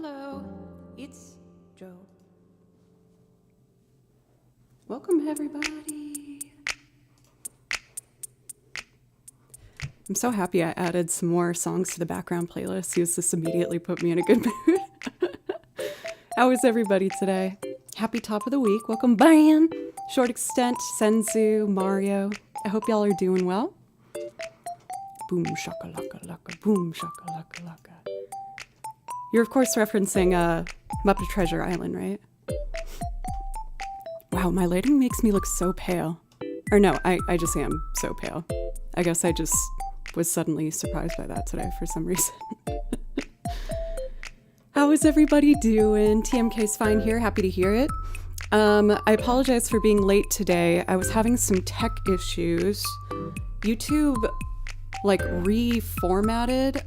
Hello, it's Joe. Welcome, everybody. I'm so happy I added some more songs to the background playlist because this immediately put me in a good mood. How is everybody today? Happy top of the week. Welcome, Ban, Short Extent, Senzu, Mario. I hope y'all are doing well. Boom shakalaka laka, boom shakalaka laka. You're of course referencing Muppet Treasure Island, right? Wow, my lighting makes me look so pale. Or no, I just am so pale. I guess I just was suddenly surprised by that today for some reason. How is everybody doing? TMK's fine here, happy to hear it. I apologize for being late today. I was having some tech issues. YouTube like reformatted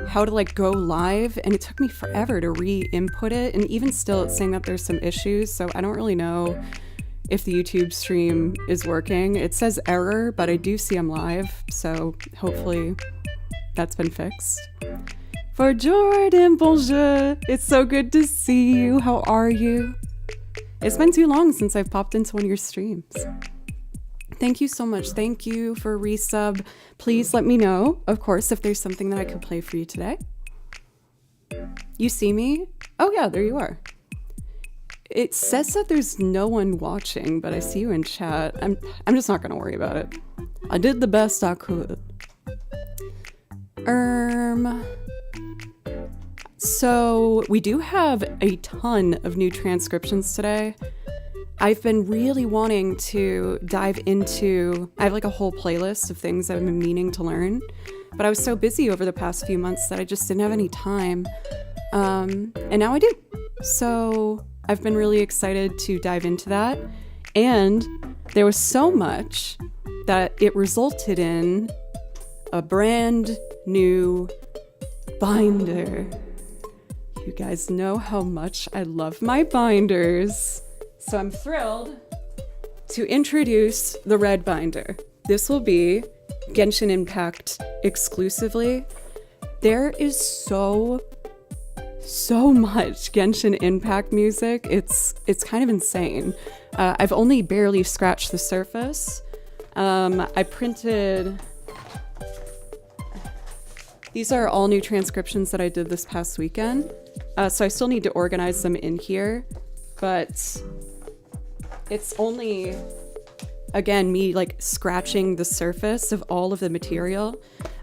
how to like go live, and it took me forever to re-input it, and even still it's saying that there's some issues, so I don't really know if the YouTube stream is working. It says error, but I do see I'm live, so hopefully that's been fixed. For Jordan, bonjour! It's so good to see you. How are you? It's been too long since I've popped into one of your streams. Thank you so much. Thank you for resub. Please let me know, of course, if there's something that I could play for you today. You see me? Oh yeah, there you are. It says that there's no one watching, but I see you in chat. I'm just not gonna worry about it. I did the best I could. So we do have a ton of new transcriptions today. I've been really wanting to dive into, I have like a whole playlist of things I've been meaning to learn, but I was so busy over the past few months that I just didn't have any time. And now I do. So I've been really excited to dive into that. And there was so much that it resulted in a brand new binder. You guys know how much I love my binders. So I'm thrilled to introduce the red binder. This will be Genshin Impact exclusively. There is so much Genshin Impact music. It's kind of insane. I've only barely scratched the surface. I printed... These are all new transcriptions that I did this past weekend. So I still need to organize them in here, but it's only, again, me like scratching the surface of all of the material.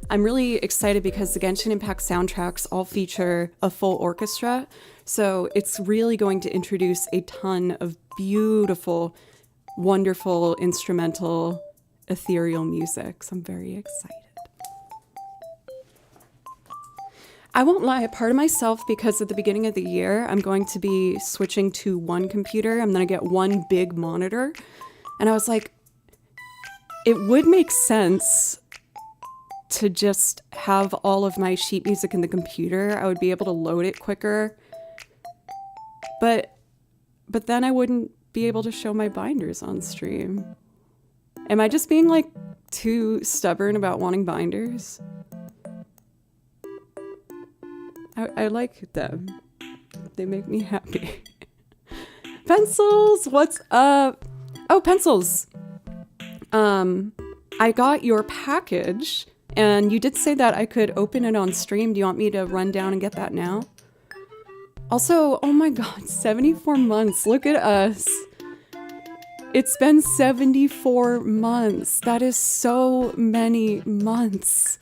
I'm really excited because the Genshin Impact soundtracks all feature a full orchestra. So it's really going to introduce a ton of beautiful, wonderful, instrumental, ethereal music. So I'm very excited. I won't lie, part of myself, because at the beginning of the year, I'm going to be switching to one computer. I'm going to get one big monitor. And I was like, it would make sense to just have all of my sheet music in the computer. I would be able to load it quicker. But then I wouldn't be able to show my binders on stream. Am I just being like too stubborn about wanting binders? I like them. They make me happy. Pencils, what's up? Oh, Pencils. I got your package, and you did say that I could open it on stream. Do you want me to run down and get that now? Also, oh my god, 74 months. Look at us. It's been 74 months. That is so many months.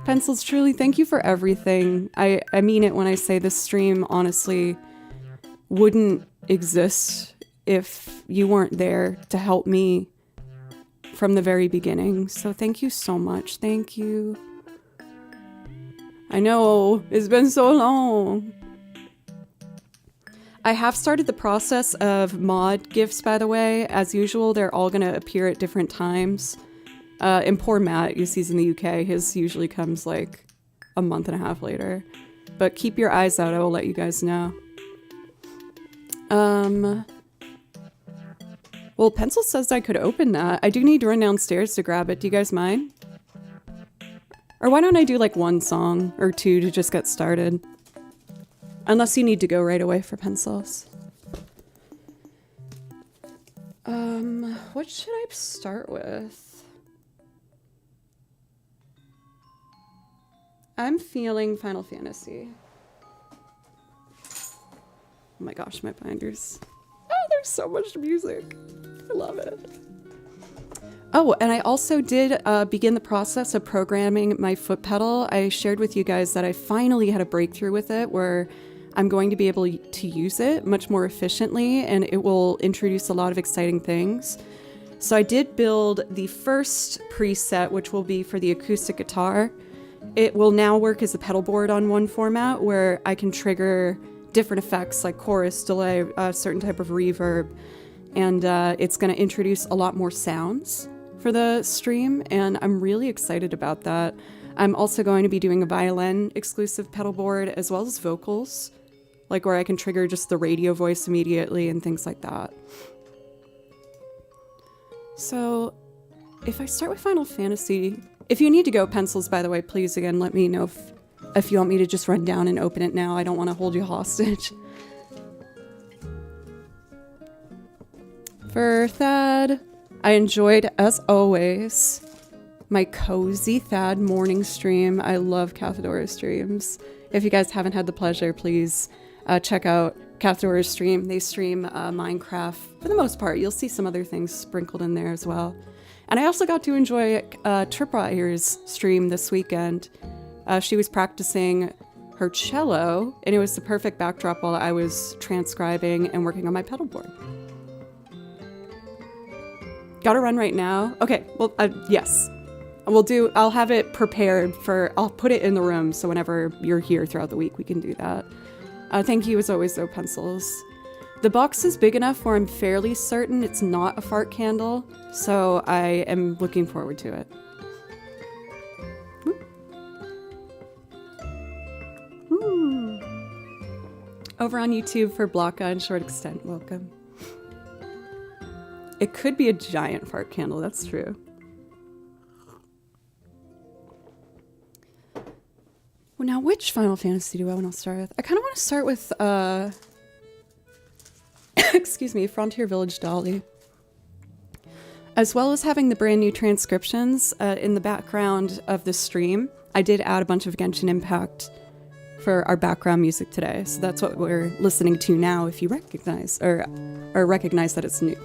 Pencils, truly, thank you for everything. I mean it when I say this stream, honestly, wouldn't exist if you weren't there to help me from the very beginning. So thank you so much. Thank you. I know, it's been so long. I have started the process of mod gifts, by the way. As usual, they're all going to appear at different times. And poor Matt, he's in the UK, his usually comes like a month and a half later. But keep your eyes out, I will let you guys know. Well, Pencil says I could open that. I do need to run downstairs to grab it. Do you guys mind? Or why don't I do like one song or two to just get started? Unless you need to go right away for pencils. What should I start with? I'm feeling Final Fantasy. Oh my gosh, my binders. Oh, there's so much music. I love it. Oh, and I also did begin the process of programming my foot pedal. I shared with you guys that I finally had a breakthrough with it where I'm going to be able to use it much more efficiently, and it will introduce a lot of exciting things. So I did build the first preset, which will be for the acoustic guitar. It will now work as a pedal board on one format where I can trigger different effects like chorus, delay, a certain type of reverb, and it's going to introduce a lot more sounds for the stream, and I'm really excited about that. I'm also going to be doing a violin exclusive pedal board as well as vocals, like where I can trigger just the radio voice immediately and things like that. So if I start with Final Fantasy, if you need to go pencils, by the way, please again let me know if you want me to just run down and open it now. I don't want to hold you hostage. For Thad, I enjoyed, as always, my cozy Thad morning stream. I love Cathadora's streams. If you guys haven't had the pleasure, please check out Cathadora's stream. They stream Minecraft for the most part. You'll see some other things sprinkled in there as well. And I also got to enjoy Tripwire's stream this weekend. She was practicing her cello, and it was the perfect backdrop while I was transcribing and working on my pedal board. Gotta run right now? Okay, well, yes. I'll have it prepared I'll put it in the room so whenever you're here throughout the week, we can do that. Thank you as always though, pencils. The box is big enough where I'm fairly certain it's not a fart candle, so I am looking forward to it. Over on YouTube for Blocka and Short Extent, welcome. It could be a giant fart candle, that's true. Well, now which Final Fantasy do I want to start with? I kind of want to start with, excuse me, Frontier Village Dolly. As well as having the brand new transcriptions in the background of the stream, I did add a bunch of Genshin Impact for our background music today. So that's what we're listening to now if you recognize, or recognize that it's new.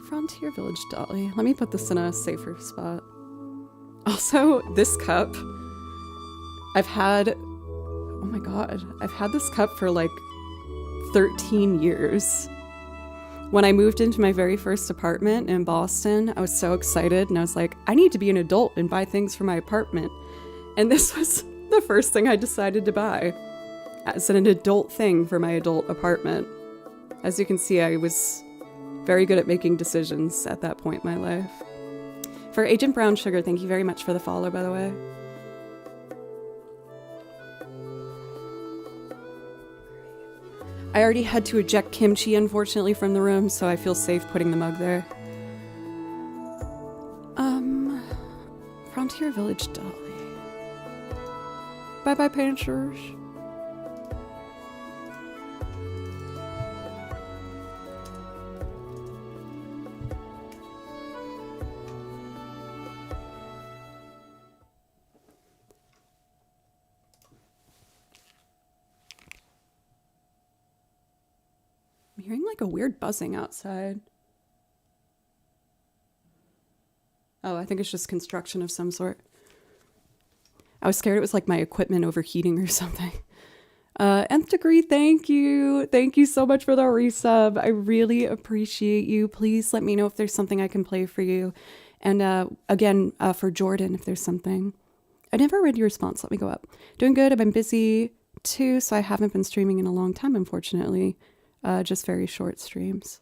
Frontier Village Dolly. Let me put this in a safer spot. Also, this cup, I've had this cup for like 13 years. When I moved into my very first apartment in Boston, I was so excited and I was like, I need to be an adult and buy things for my apartment. And this was the first thing I decided to buy as an adult thing for my adult apartment. As you can see, I was very good at making decisions at that point in my life. For Agent Brown Sugar, thank you very much for the follow, by the way. I already had to eject kimchi, unfortunately, from the room, so I feel safe putting the mug there. Frontier Village Dolly. Bye-bye, Panchers. I'm hearing like a weird buzzing outside. Oh, I think it's just construction of some sort. I was scared it was like my equipment overheating or something. Nth Degree, thank you. Thank you so much for the resub. I really appreciate you. Please let me know if there's something I can play for you. And again, for Jordan, if there's something. I never read your response. Let me go up. Doing good. I've been busy too, so I haven't been streaming in a long time, unfortunately. Just very short streams.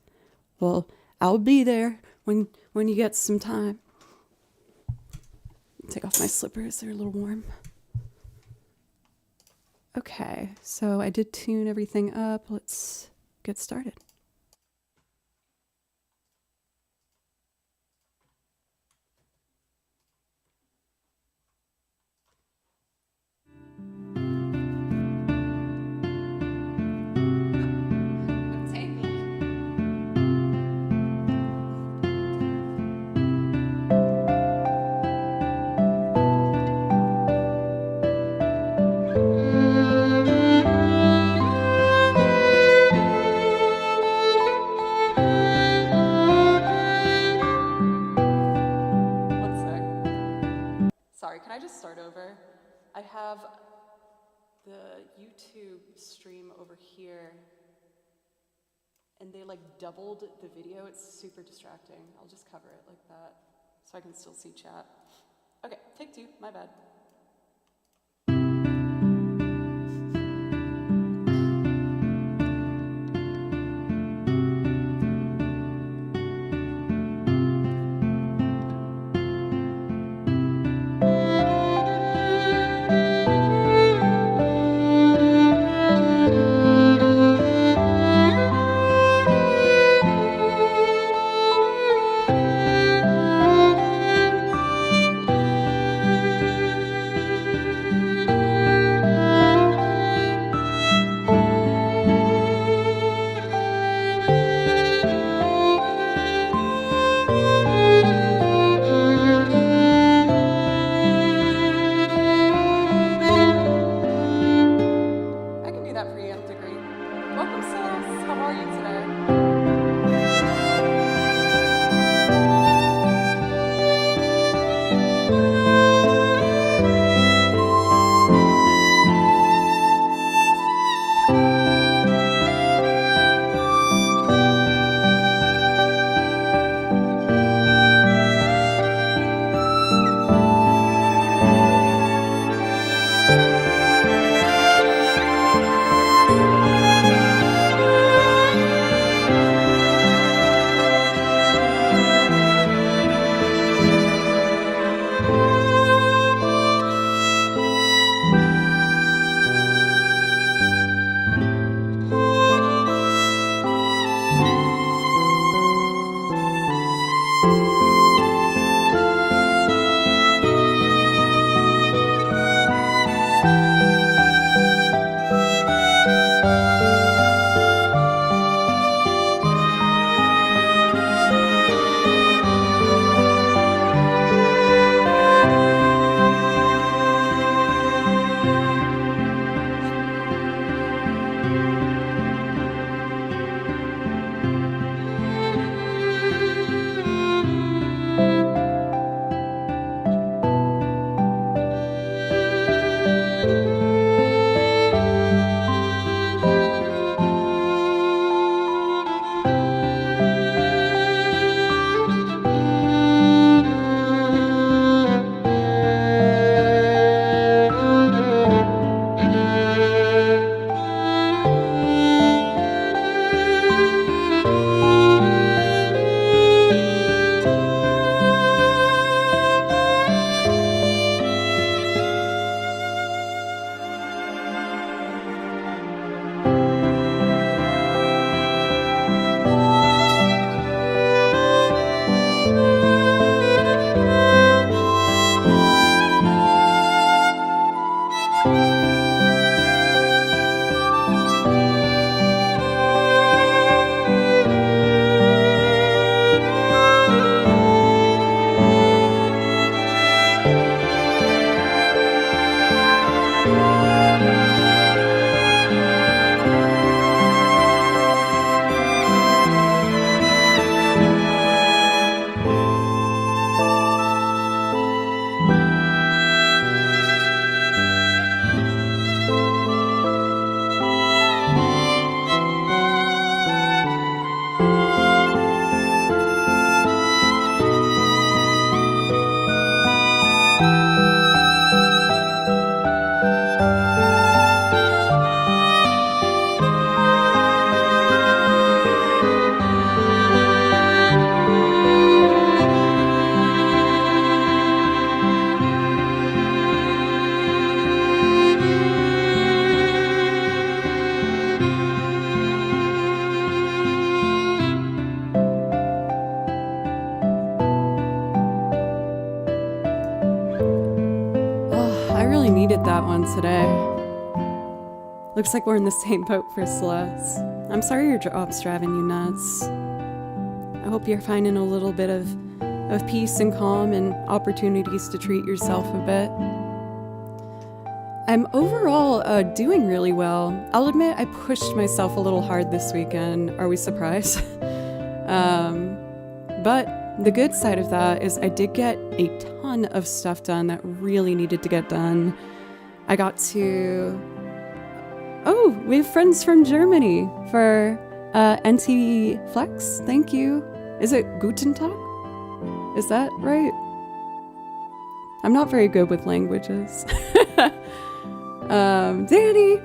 Well, I'll be there when you get some time. Take off my slippers, they're a little warm. Okay, so I did tune everything up. Let's get started. I have the YouTube stream over here, and they like doubled the video. It's super distracting. I'll just cover it like that so I can still see chat. Okay, take two, my bad. Needed that one today. Looks like we're in the same boat for Celeste. I'm sorry your job's driving you nuts. I hope you're finding a little bit of peace and calm and opportunities to treat yourself a bit. I'm overall doing really well. I'll admit I pushed myself a little hard this weekend. Are we surprised? But the good side of that is I did get a ton of stuff done that really needed to get done. I got to... Oh, we have friends from Germany for NT Flex. Thank you. Is it Guten Tag? Is that right? I'm not very good with languages. Danny,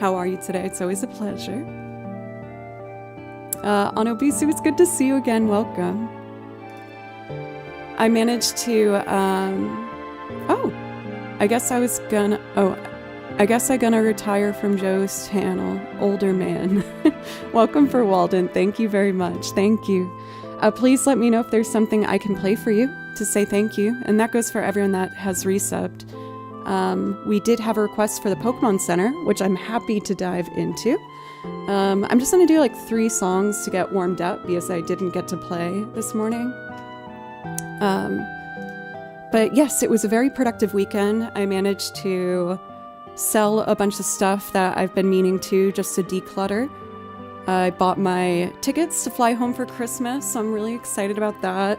how are you today? It's always a pleasure. Anobisu, it's good to see you again. Welcome. I managed to, I guess I gonna retire from Joe's channel. Older man. Welcome for Walden. Thank you very much. Thank you. Please let me know if there's something I can play for you to say thank you. And that goes for everyone that has resubbed. We did have a request for the Pokemon Center, which I'm happy to dive into. I'm just gonna do like 3 songs to get warmed up because I didn't get to play this morning. But yes, it was a very productive weekend. I managed to sell a bunch of stuff that I've been meaning to just to declutter. I bought my tickets to fly home for Christmas, so I'm really excited about that.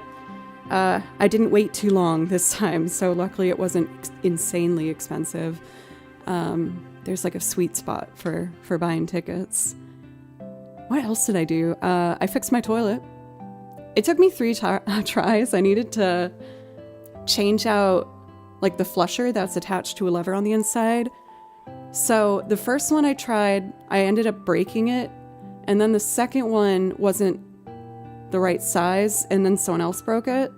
I didn't wait too long this time, so luckily it wasn't insanely expensive. There's like a sweet spot for buying tickets. What else did I do? I fixed my toilet. It took me 3 tries. I needed to change out like the flusher that's attached to a lever on the inside. So the first one I tried, I ended up breaking it. And then the second one wasn't the right size, and then someone else broke it.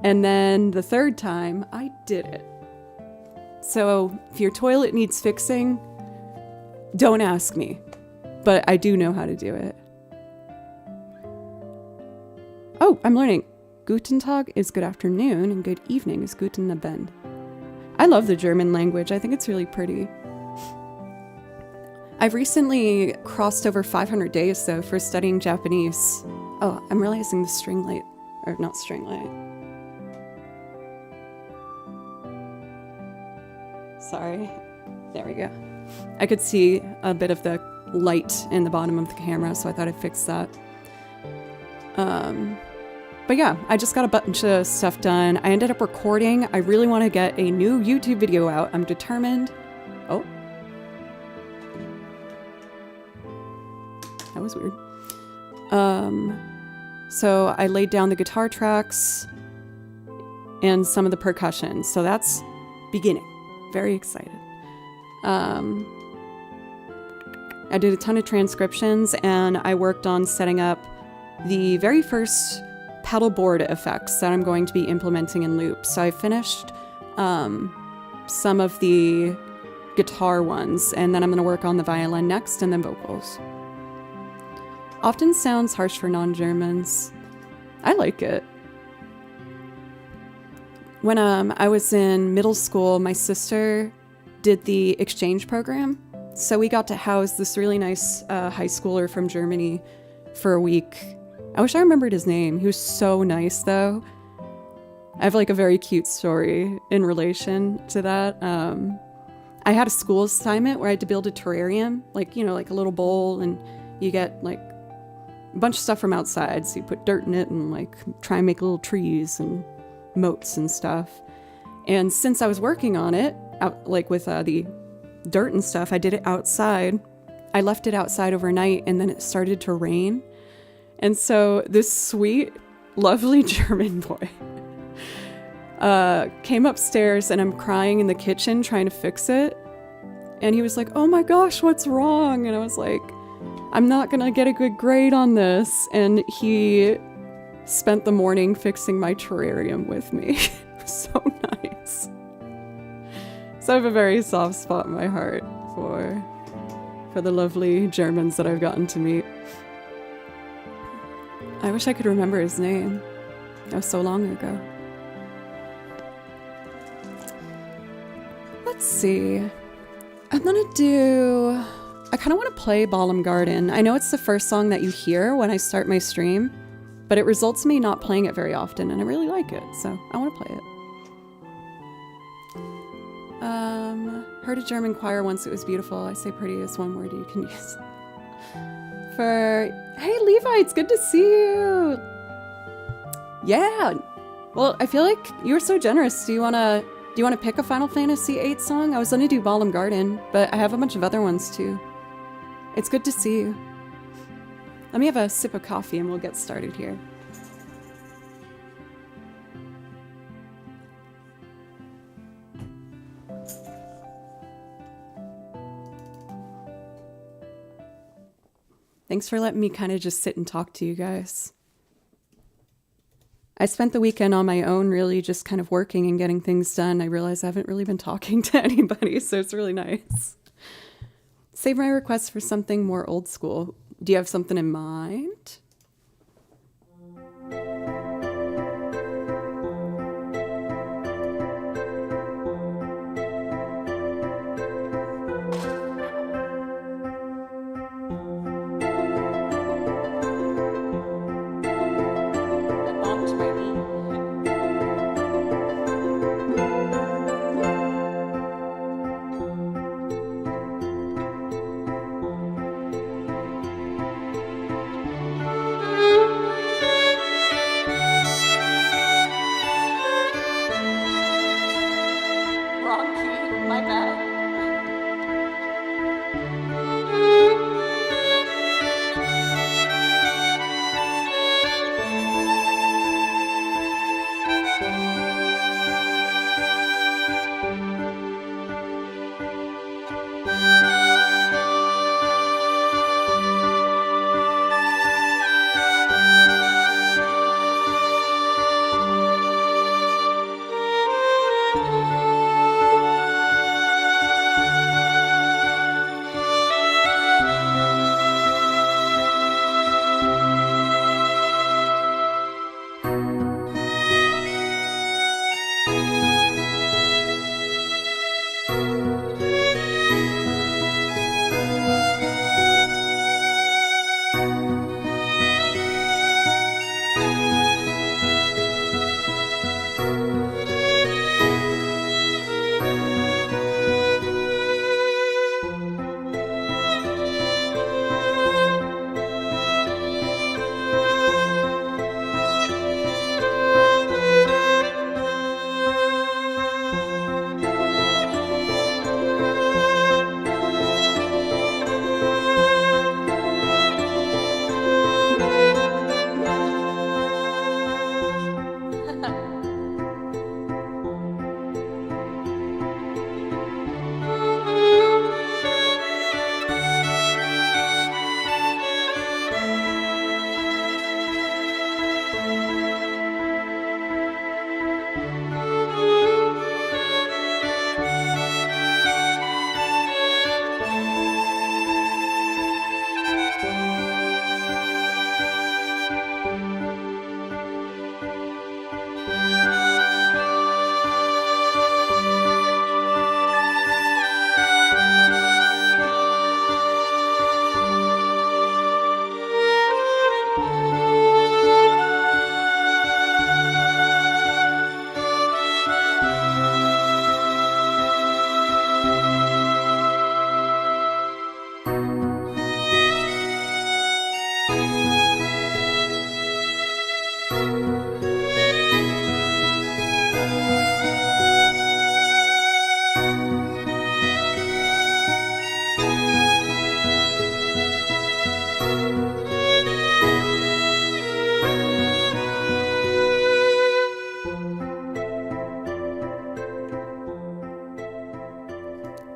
And then the third time, I did it. So if your toilet needs fixing, don't ask me. But I do know how to do it. Oh, I'm learning. Guten Tag is good afternoon, and good evening is Guten Abend. I love the German language. I think it's really pretty. I've recently crossed over 500 days, though, for studying Japanese. Oh, I'm realizing the string light, or not string light. Sorry. There we go. I could see a bit of the light in the bottom of the camera, so I thought I'd fix that. But yeah, I just got a bunch of stuff done. I ended up recording. I really want to get a new YouTube video out. I'm determined. Oh. That was weird. So I laid down the guitar tracks and some of the percussion. So that's beginning. Very excited. I did a ton of transcriptions, and I worked on setting up the very first pedalboard effects that I'm going to be implementing in loops. So I finished some of the guitar ones, and then I'm going to work on the violin next, and then vocals. Often sounds harsh for non-Germans. I like it. When I was in middle school, my sister did the exchange program. So we got to house this really nice high schooler from Germany for a week. I wish I remembered his name. He was so nice, though. I have like a very cute story in relation to that. I had a school assignment where I had to build a terrarium, like, you know, like a little bowl, and you get like a bunch of stuff from outside. So you put dirt in it and like try and make little trees and moats and stuff. And since I was working on it, like with the dirt and stuff, I did it outside. I left it outside overnight, and then it started to rain. And so this sweet, lovely German boy came upstairs, and I'm crying in the kitchen trying to fix it. And he was like, "Oh my gosh, what's wrong?" And I was like, "I'm not gonna get a good grade on this." And he spent the morning fixing my terrarium with me. It was so nice. So I have a very soft spot in my heart for the lovely Germans that I've gotten to meet. I wish I could remember his name. That was so long ago. Let's see. I kind of want to play Ballum Garden. I know it's the first song that you hear when I start my stream, but it results in me not playing it very often, and I really like it, so I want to play it. Heard a German choir once. It was beautiful. I say pretty is one word you can use. Hey Levi, it's good to see you. Yeah. Well, I feel like you were so generous. Do you want to Do you want to pick a Final Fantasy VIII song? I was going to do Ballum Garden, but I have a bunch of other ones too. It's good to see you. Let me have a sip of coffee and we'll get started here. Thanks for letting me kind of just sit and talk to you guys. I spent the weekend on my own, really just kind of working and getting things done. I realize I haven't really been talking to anybody, so it's really nice. Save my request for something more old school. Do you have something in mind?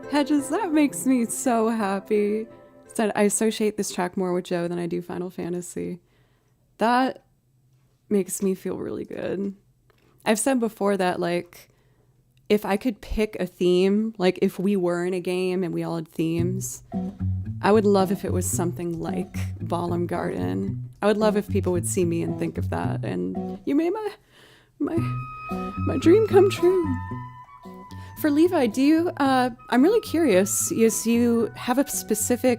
Hedges, that makes me so happy. Said I associate this track more with Joe than I do Final Fantasy. That makes me feel really good. I've said before that, like, if I could pick a theme, like if we were in a game and we all had themes, I would love if it was something like Ballum Garden. I would love if people would see me and think of that. And you made my dream come true. For Levi, do you, I'm really curious, you have a specific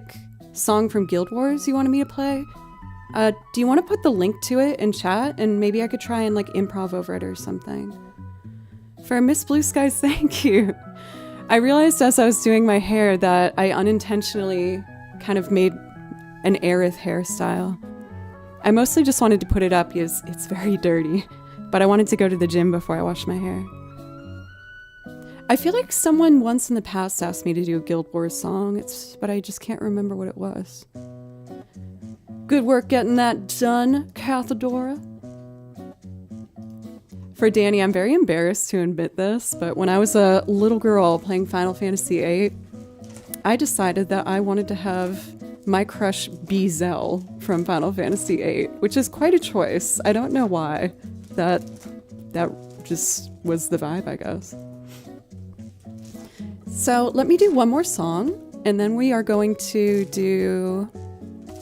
song from Guild Wars you wanted me to play? Do you want to put the link to it in chat and maybe I could try and like improv over it or something? For Miss Blue Skies, thank you. I realized as I was doing my hair that I unintentionally kind of made an Aerith hairstyle. I mostly just wanted to put it up because it's very dirty, but I wanted to go to the gym before I washed my hair. I feel like someone once in the past asked me to do a Guild Wars song, but I just can't remember what it was. Good work getting that done, Cathedora. For Danny, I'm very embarrassed to admit this, but when I was a little girl playing Final Fantasy VIII, I decided that I wanted to have my crush be Zell from Final Fantasy VIII, which is quite a choice. I don't know why. That just was the vibe, I guess. So let me do one more song, and then we are going to do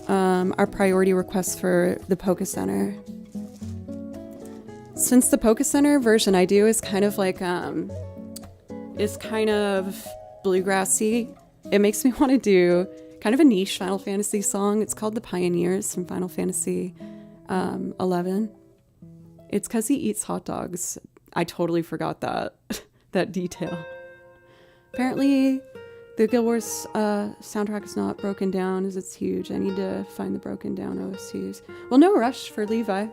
our priority request for the Poké Center. Since the Poké Center version I do is kind of like is kind of bluegrassy, it makes me want to do kind of a niche Final Fantasy song. It's called The Pioneers from Final Fantasy 11. It's because he eats hot dogs. I totally forgot that detail. Apparently, the Guild Wars soundtrack is not broken down as it's huge. I need to find the broken down OSTs. Well, no rush for Levi.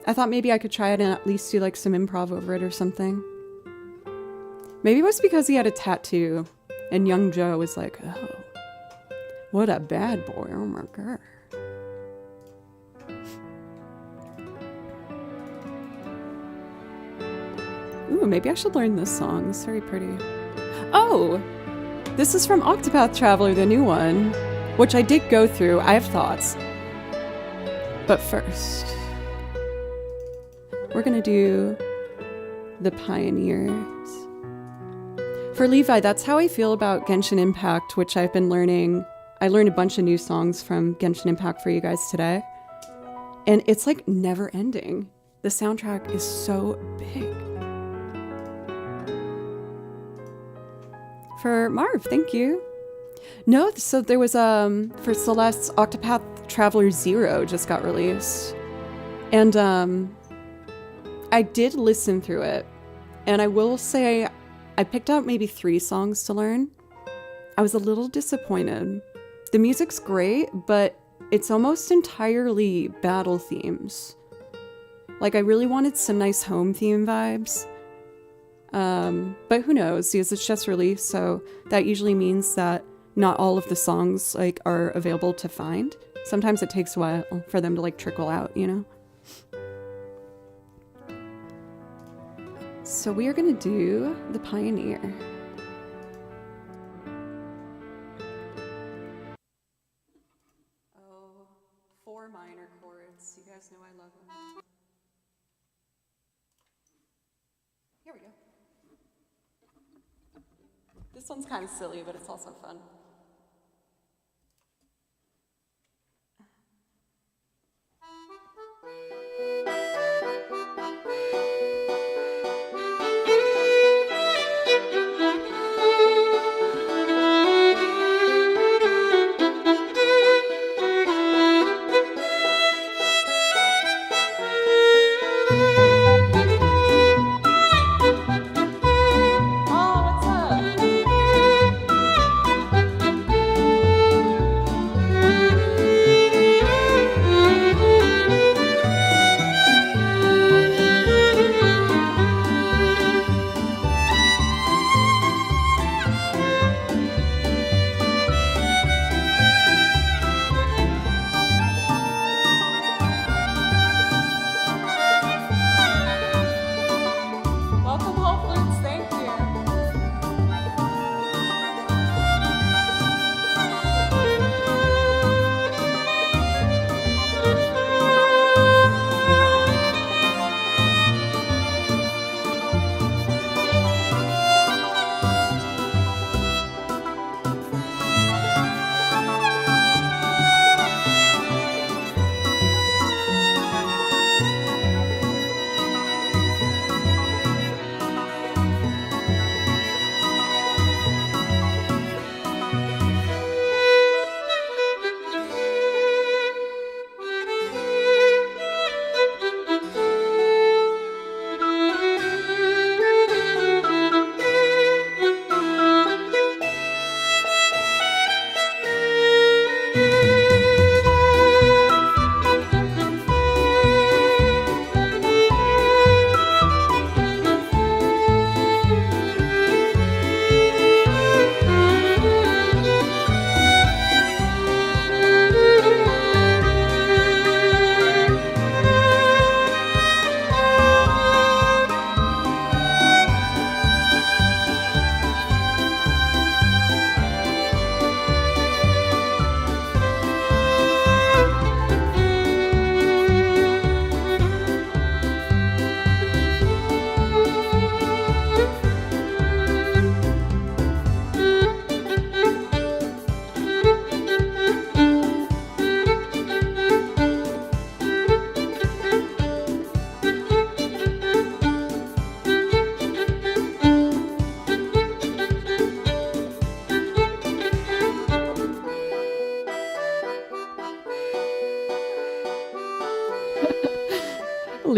I thought maybe I could try it and at least do like some improv over it or something. Maybe it was because he had a tattoo and young Joe was like, oh, what a bad boy, oh my god. Ooh, maybe I should learn this song. It's very pretty. Oh, this is from Octopath Traveler, the new one, which I did go through. I have thoughts. But first, we're gonna do The Pioneers. For Levi, that's how I feel about Genshin Impact, which I've been learning. I learned a bunch of new songs from Genshin Impact for you guys today. And it's like never ending. The soundtrack is so big. For Marv, thank you. No, so there was for Celeste's Octopath Traveler 0 just got released. And I did listen through it. And I will say I picked out maybe 3 songs to learn. I was a little disappointed. The music's great, but it's almost entirely battle themes. Like I really wanted some nice home theme vibes. But who knows, because it's just released, so that usually means that not all of the songs like are available to find. Sometimes it takes a while for them to like trickle out, you know? So we are gonna do The Pioneer. Oh, 4 minor chords. You guys know I love them. Here we go. This one's kind of silly, but it's also fun.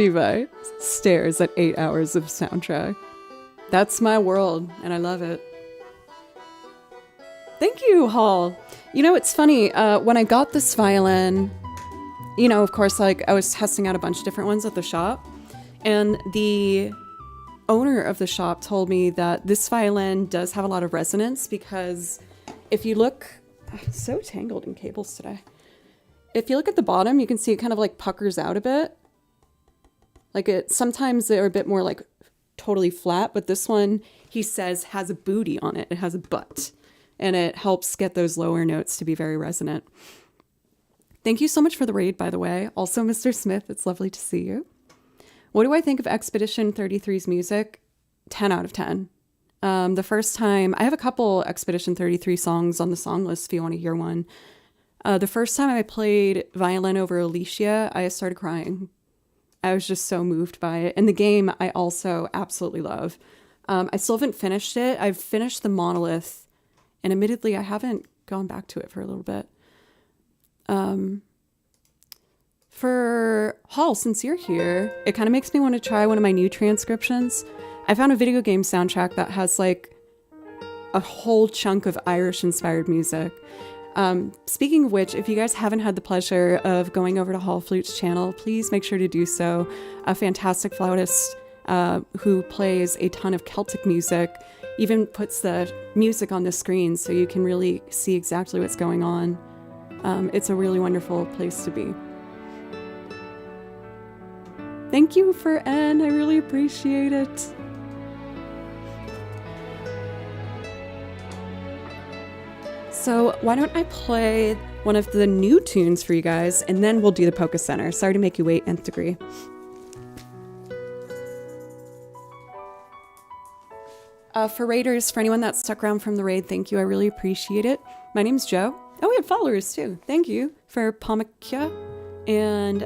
Levi stares at 8 hours of soundtrack. That's my world, and I love it. Thank you, Hall. You know, it's funny, when I got this violin, you know, of course, like, I was testing out a bunch of different ones at the shop, and the owner of the shop told me that this violin does have a lot of resonance because if you look... so tangled in cables today. If you look at the bottom, you can see it kind of like puckers out a bit. Like it, sometimes they're a bit more like totally flat, but this one, he says, has a booty on it. It has a butt, and it helps get those lower notes to be very resonant. Thank you so much for the raid, by the way. Also, Mr. Smith, it's lovely to see you. What do I think of Expedition 33's music? 10 out of 10. The first time, I have a couple Expedition 33 songs on the song list if you want to hear one. The first time I played violin over Alicia, I started crying. I was just so moved by it. And the game I also absolutely love. I still haven't finished it. I've finished the Monolith, and admittedly I haven't gone back to it for a little bit. For Hall, since you're here, it kind of makes me want to try one of my new transcriptions. I found a video game soundtrack that has like a whole chunk of Irish-inspired music. Speaking of which, if you guys haven't had the pleasure of going over to Hall Flute's channel, please make sure to do so. A fantastic flautist who plays a ton of Celtic music, even puts the music on the screen so you can really see exactly what's going on. It's a really wonderful place to be. Thank you for N, I really appreciate it. So why don't I play one of the new tunes for you guys, and then we'll do the Polka Center. Sorry to make you wait, Nth Degree. For raiders, for anyone that stuck around from the raid, thank you. I really appreciate it. My name's Joe. Oh, we have followers too. Thank you for Pamukya and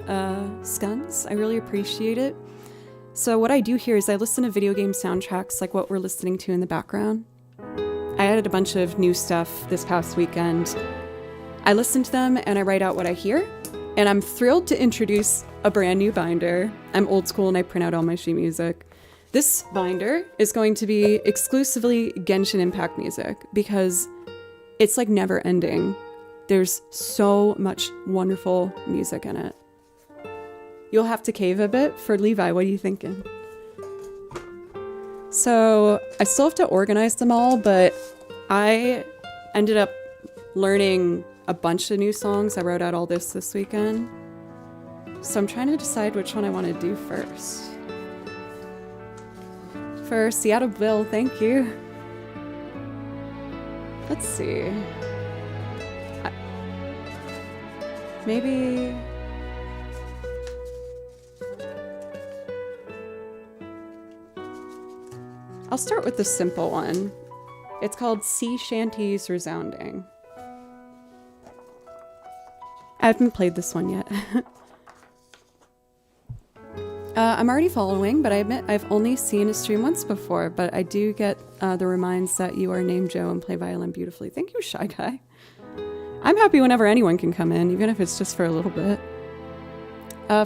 Scuns. I really appreciate it. So what I do here is I listen to video game soundtracks like what we're listening to in the background. I added a bunch of new stuff this past weekend. I listen to them and I write out what I hear, and I'm thrilled to introduce a brand new binder. I'm old school and I print out all my sheet music. This binder is going to be exclusively Genshin Impact music because it's like never ending. There's so much wonderful music in it. You'll have to cave a bit. For Levi, what are you thinking? So I still have to organize them all, but I ended up learning a bunch of new songs. I wrote out all this weekend. So I'm trying to decide which one I want to do first. For Seattle Bill, thank you. Let's see. Maybe... I'll start with the simple one. It's called Sea Shanties Resounding. I haven't played this one yet. I'm already following, but I admit I've only seen a stream once before, but I do get the reminds that you are named Joe and play violin beautifully. Thank you, Shy Guy. I'm happy whenever anyone can come in, even if it's just for a little bit.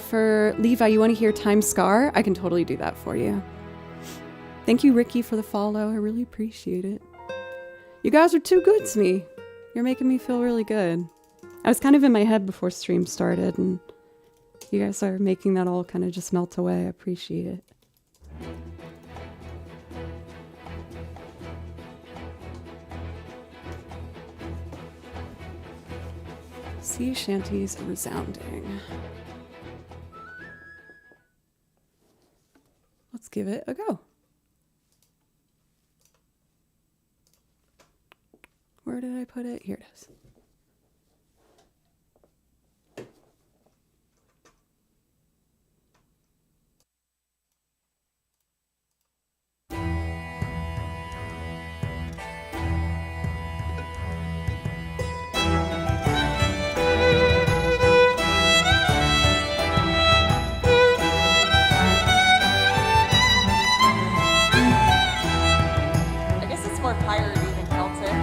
For Levi, you want to hear Time Scar? I can totally do that for you. Thank you, Ricky, for the follow. I really appreciate it. You guys are too good to me. You're making me feel really good. I was kind of in my head before stream started, and you guys are making that all kind of just melt away. I appreciate it. Sea Shanties Resounding. Let's give it a go. Where did I put it? Here it is. I guess it's more piratey than Celtic.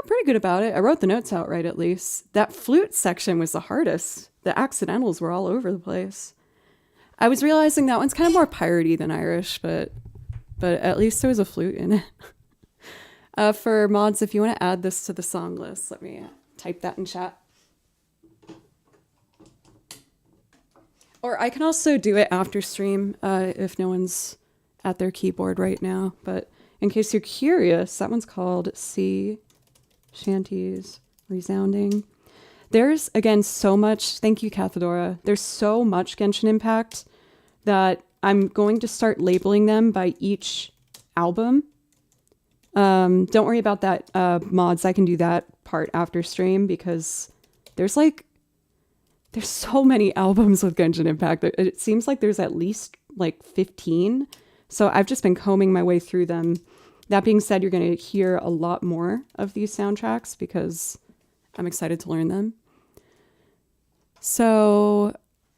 felt pretty good about it. I wrote the notes out right, at least. That flute section was the hardest. The accidentals were all over the place. I was realizing that one's kind of more piratey than Irish, but at least there was a flute in it. For mods, if you want to add this to the song list, let me type that in chat. Or I can also do it after stream if no one's at their keyboard right now. But in case you're curious, that one's called Sea Shanties Resounding. There's, again, so much. Thank you, Cathedora. There's so much Genshin Impact that I'm going to start labeling them by each album. Don't worry about that, mods. I can do that part after stream because there's so many albums with Genshin Impact. It seems like there's at least like 15. So I've just been combing my way through them. That being said, you're going to hear a lot more of these soundtracks because I'm excited to learn them. So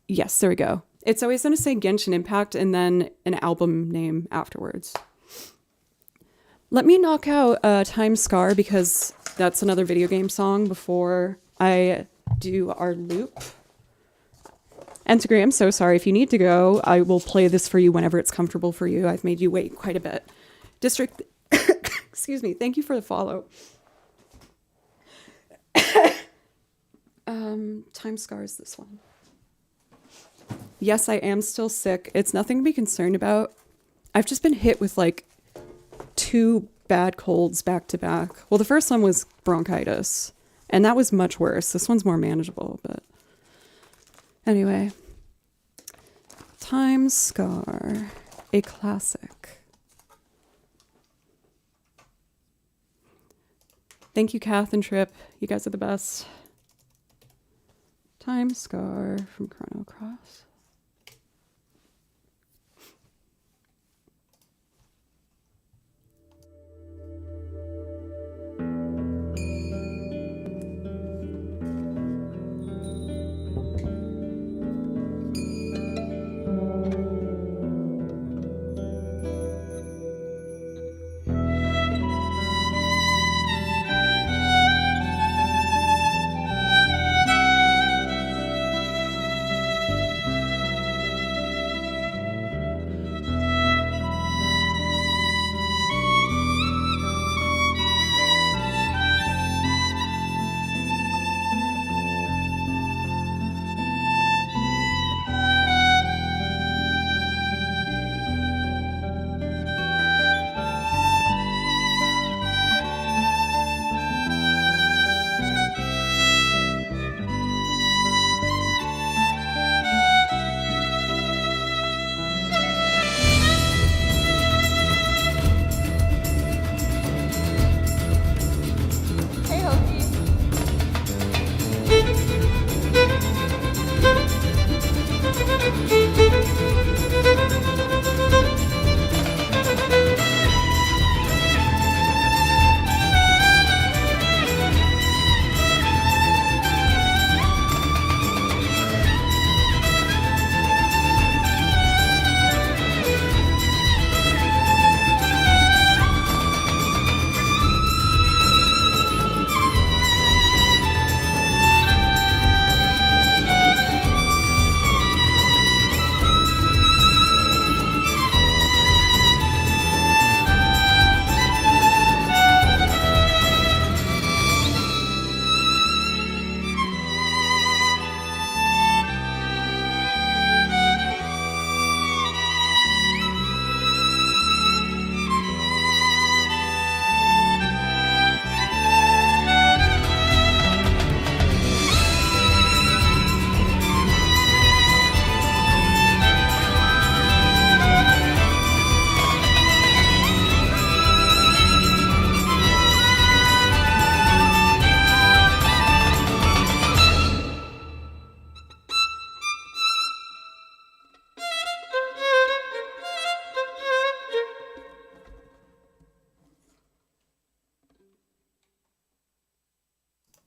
yes, there we go. It's always going to say Genshin Impact and then an album name afterwards. Let me knock out Time Scar because that's another video game song before I do our loop. Entagram, I'm so sorry. If you need to go, I will play this for you whenever it's comfortable for you. I've made you wait quite a bit. District, excuse me. Thank you for the follow. Time Scar is this one. Yes, I am still sick. It's nothing to be concerned about. I've just been hit with like 2 bad colds back to back. Well, the first one was bronchitis, and that was much worse. This one's more manageable, but anyway. Time Scar, a classic. Thank you, Kath and Trip. You guys are the best. Time Scar from Chrono Cross.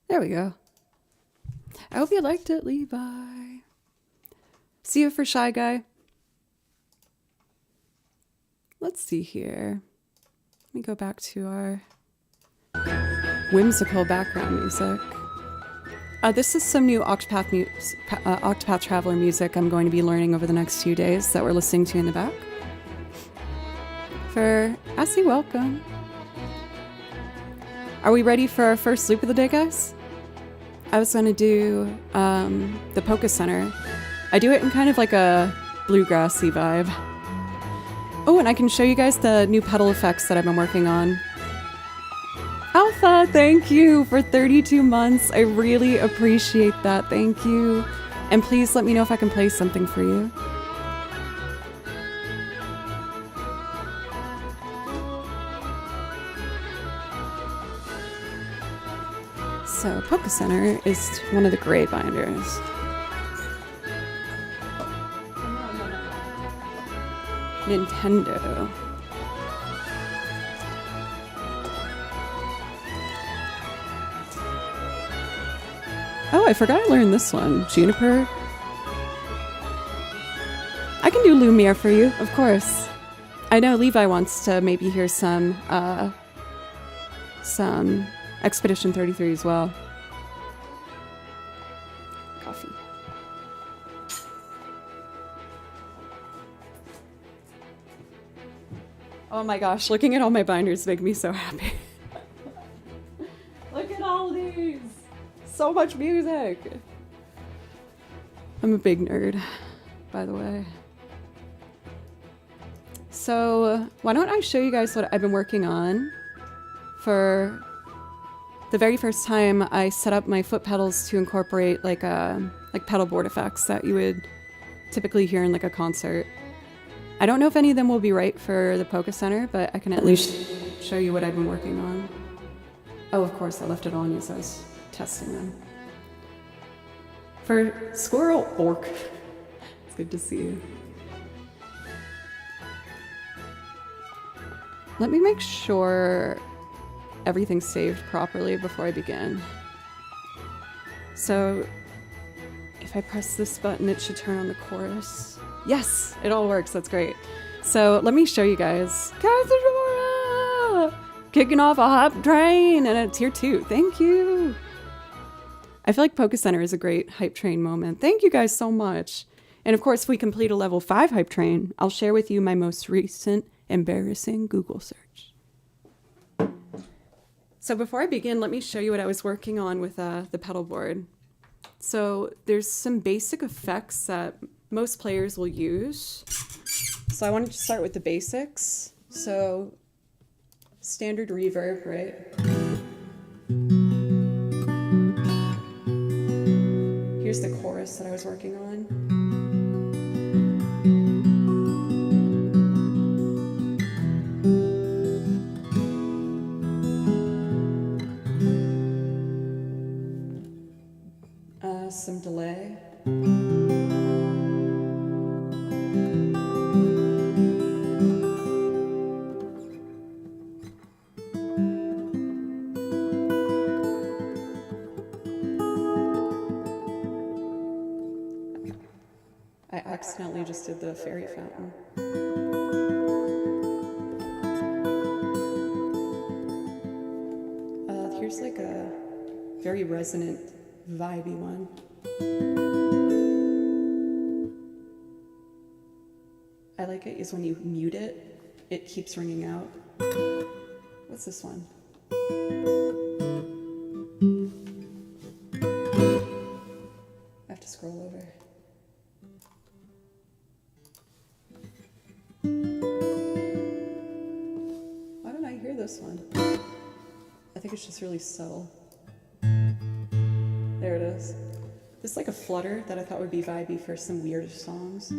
There we go. I hope you liked it, Levi. See you for Shy Guy. Let's see here. Let me go back to our whimsical background music. This is some new Octopath Traveler music I'm going to be learning over the next few days that we're listening to in the back. For Assie, welcome. Are we ready for our first loop of the day, guys? I was going to do the Polka Center. I do it in kind of like a bluegrassy vibe. Oh, and I can show you guys the new pedal effects that I've been working on. Alpha, thank you for 32 months. I really appreciate that. Thank you. And please let me know if I can play something for you. So, Polka Center is one of the gray binders. Nintendo. Oh, I forgot I learned this one. Juniper. I can do Lumiere for you, of course. I know Levi wants to maybe hear some Expedition 33 as well. Coffee. Oh my gosh, looking at all my binders make me so happy. Look at all these! So much music! I'm a big nerd, by the way. So, why don't I show you guys what I've been working on. For the very first time, I set up my foot pedals to incorporate like pedal board effects that you would typically hear in like a concert. I don't know if any of them will be right for the Polka Center, but I can at least show you what I've been working on. Oh, of course, I left it on as I was testing them. For Squirrel Orc, it's good to see you. Let me make sure everything's saved properly before I begin. So, if I press this button, it should turn on the chorus. Yes, it all works. That's great. So let me show you guys. Casadora! Kicking off a hype train, and it's here too. Thank you. I feel like Polka Center is a great hype train moment. Thank you guys so much. And of course, if we complete a level 5 hype train, I'll share with you my most recent embarrassing Google search. So before I begin, let me show you what I was working on with the pedal board. So there's some basic effects that most players will use. So I wanted to start with the basics. So standard reverb, right? Here's the chorus that I was working on. Some delay. I accidentally just did the fairy fountain. Here's like a very resonant, vibey one. I like it is when you mute it, it keeps ringing out. What's this one? I have to scroll over. Why don't I hear this one? I think it's just really subtle. There it is. This is like a flutter that I thought would be vibey for some weird songs.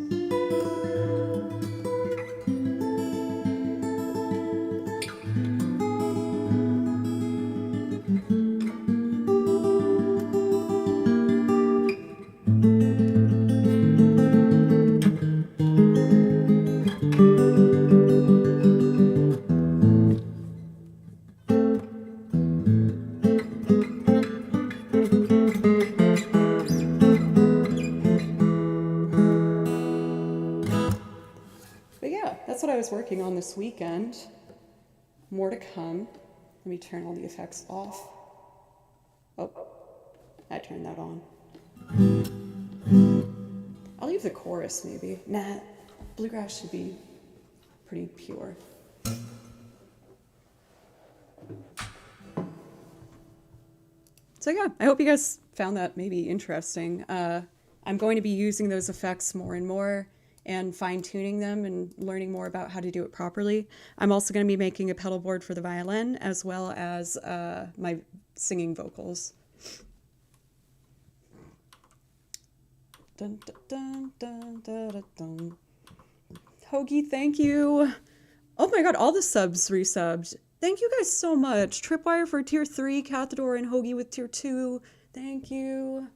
That's what I was working on this weekend. More to come. Let me turn all the effects off. Oh, I turned that on. I'll leave the chorus maybe. Nah, bluegrass should be pretty pure. So yeah, I hope you guys found that maybe interesting. I'm going to be using those effects more and more and fine-tuning them and learning more about how to do it properly. I'm also going to be making a pedal board for the violin as well as my singing vocals. Dun, dun, dun, dun, dun, dun. Hoagie, thank you. Oh my god, all the subs resubbed. Thank you guys so much. Tripwire for tier 3, Cathador and Hoagie with tier 2. Thank you.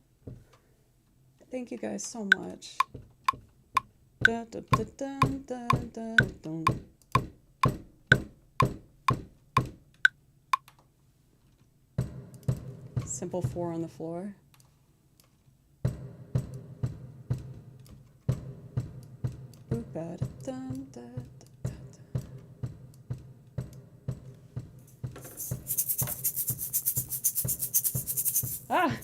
Thank you guys so much. Dun, dun, dun, dun, dun, dun. Simple 4 on the floor. Boop, dun, dun, dun. Ah!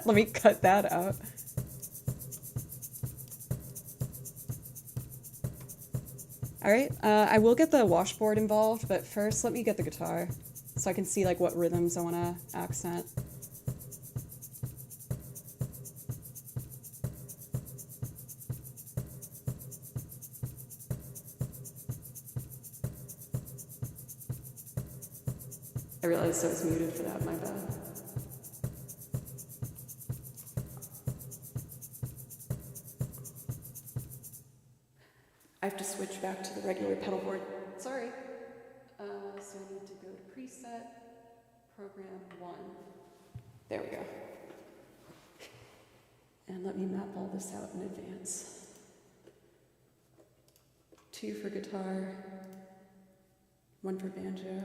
Let me cut that out. All right, I will get the washboard involved, but first let me get the guitar so I can see like what rhythms I want to accent. I realized I was muted for that, my bad. I have to switch back to the regular pedal board. Sorry. So I need to go to preset, program 1. There we go. And let me map all this out in advance. 2 for guitar, 1 for banjo,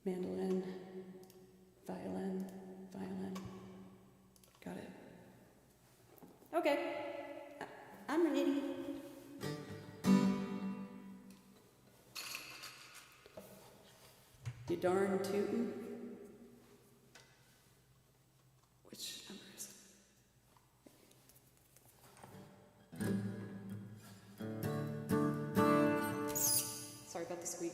mandolin, violin, violin. Got it. Okay. I'm ready. You darn tootin'. Which number is it? Sorry about the squeak.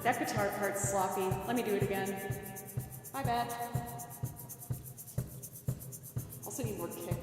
That guitar part's sloppy. Let me do it again. My bad. Also need more kick.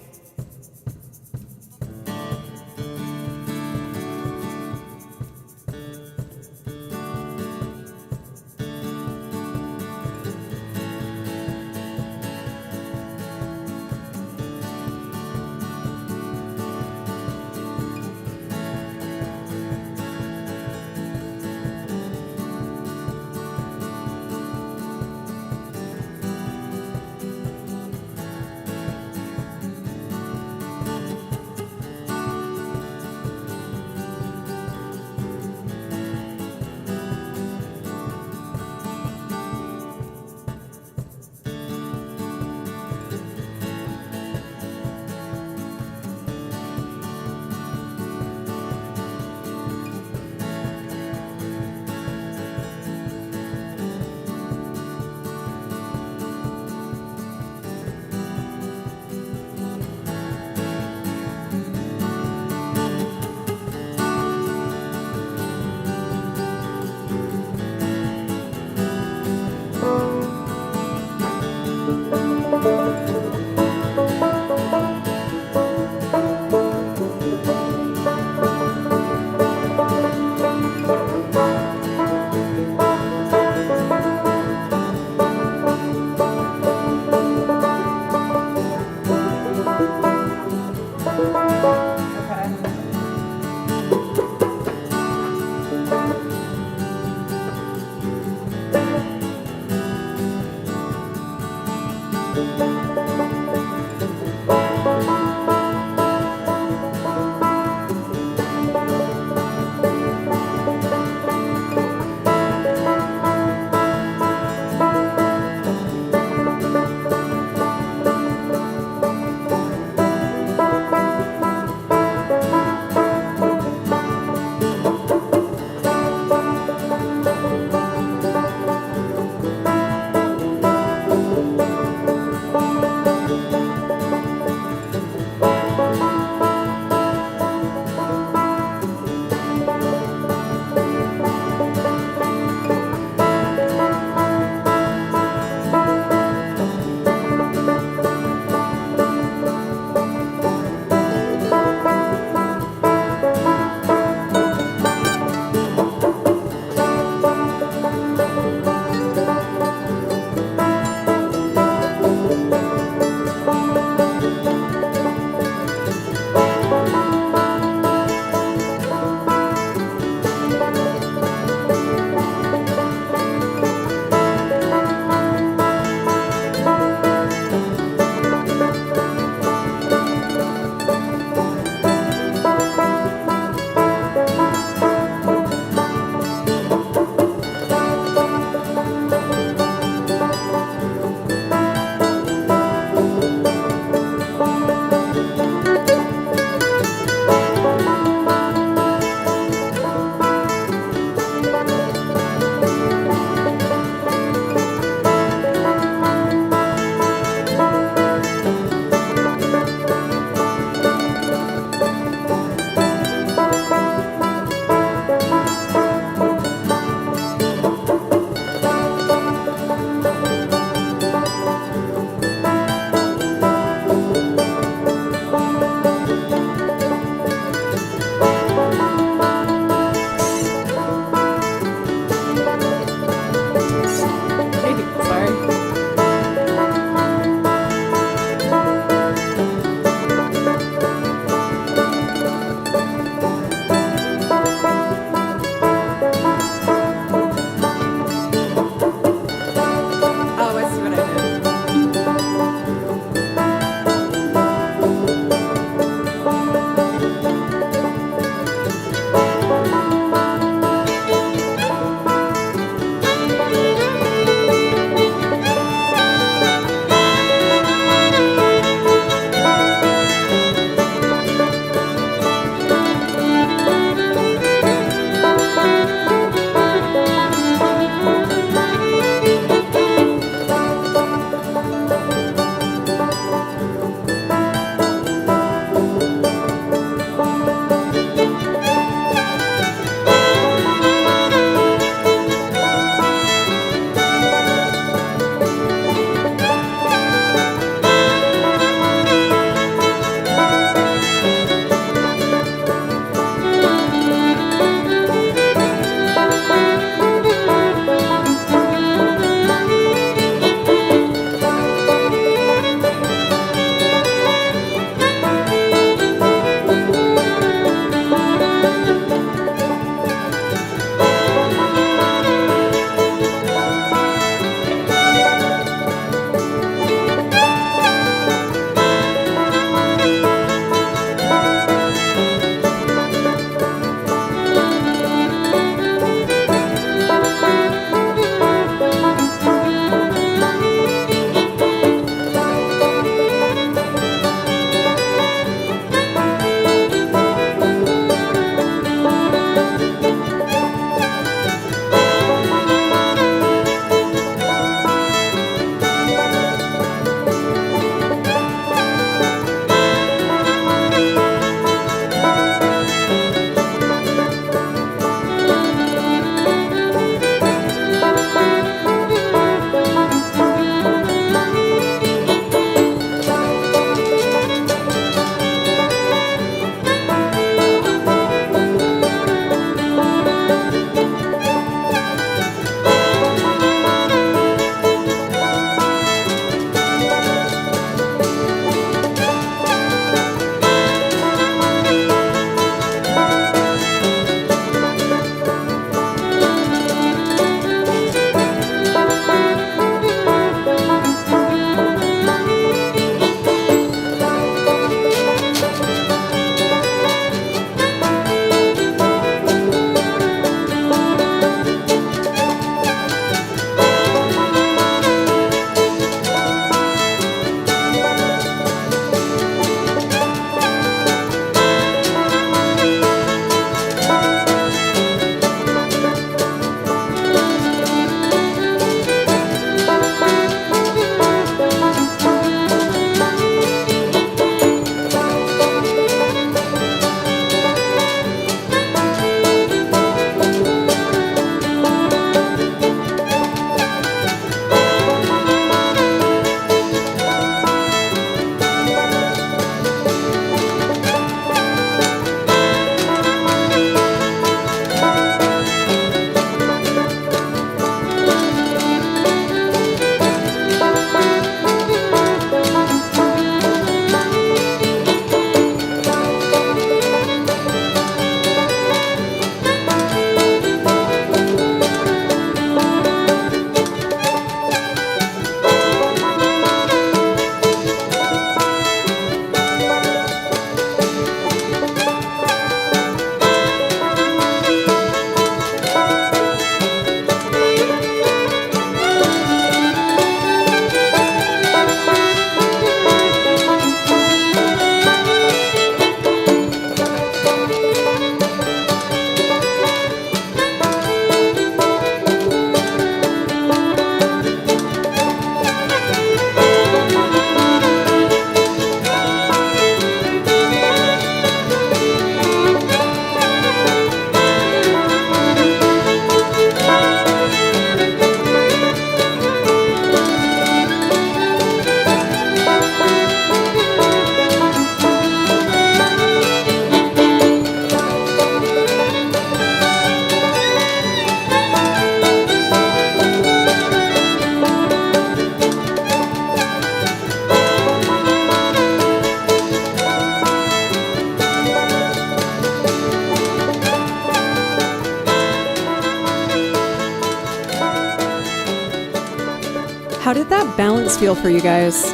How did that balance feel for you guys?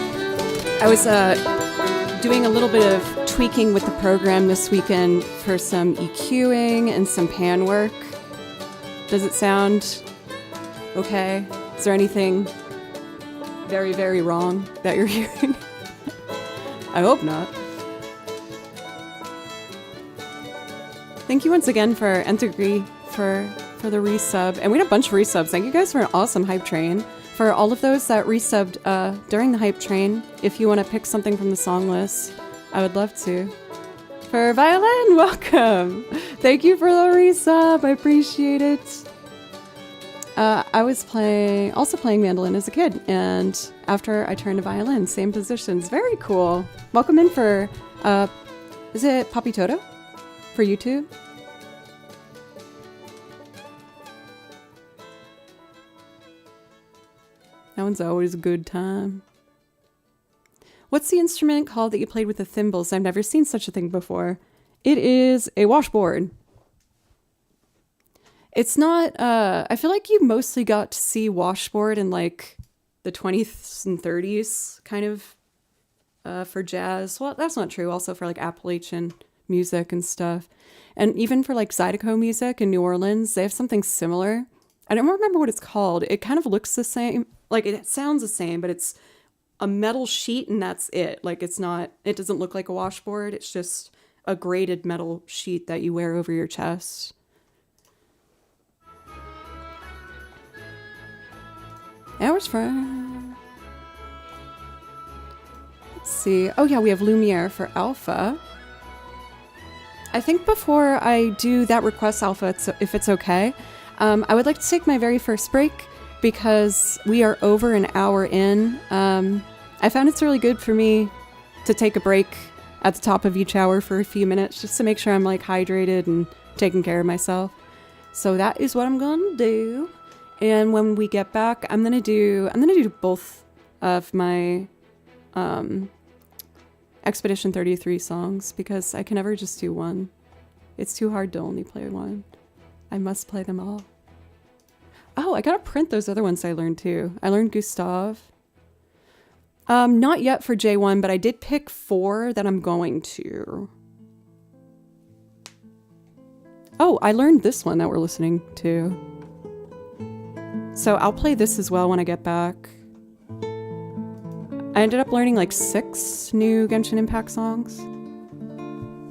I was doing a little bit of tweaking with the program this weekend for some EQing and some pan work. Does it sound okay? Is there anything very, very wrong that you're hearing? I hope not. Thank you once again for Nth Degree for the resub. And we had a bunch of resubs. Thank you guys for an awesome hype train. For all of those that resubbed during the hype train, if you want to pick something from the song list, I would love to. For Violin, welcome! Thank you for the resub, I appreciate it. I was also playing mandolin as a kid, and after I turned to violin, same positions. Very cool. Welcome in for, is it Papi Toto for YouTube? That one's always a good time. What's the instrument called that you played with the thimbles? I've never seen such a thing before. It is a washboard. It's not, I feel like you mostly got to see washboard in like the 20s and 30s, kind of, for jazz. Well, that's not true. Also for like Appalachian music and stuff. And even for like Zydeco music in New Orleans, they have something similar. I don't remember what it's called. It kind of looks the same. Like it sounds the same, but it's a metal sheet and that's it. Like it doesn't look like a washboard. It's just a graded metal sheet that you wear over your chest. Hours for. Let's see. Oh yeah, we have Lumiere for Alpha. I think before I do that request Alpha, if it's okay, I would like to take my very first break because we are over an hour in. I found it's really good for me to take a break at the top of each hour for a few minutes just to make sure I'm like hydrated and taking care of myself. So that is what I'm gonna do. And when we get back, I'm gonna do both of my Expedition 33 songs because I can never just do one. It's too hard to only play one. I must play them all. Oh, I gotta print those other ones I learned too. I learned Gustav. Not yet for J1, but I did pick 4 that I'm going to. Oh, I learned this one that we're listening to. So I'll play this as well when I get back. I ended up learning like 6 new Genshin Impact songs.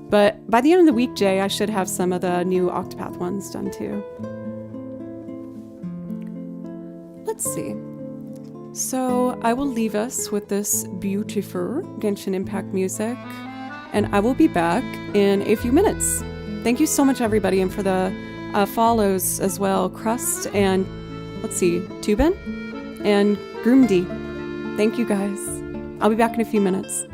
But by the end of the week, Jay, I should have some of the new Octopath ones done too. Let's see. So I will leave us with this beautiful Genshin Impact music, and I will be back in a few minutes. Thank you so much, everybody, and for the follows as well. Crust and, let's see, Tubin and Groomdy. Thank you, guys. I'll be back in a few minutes.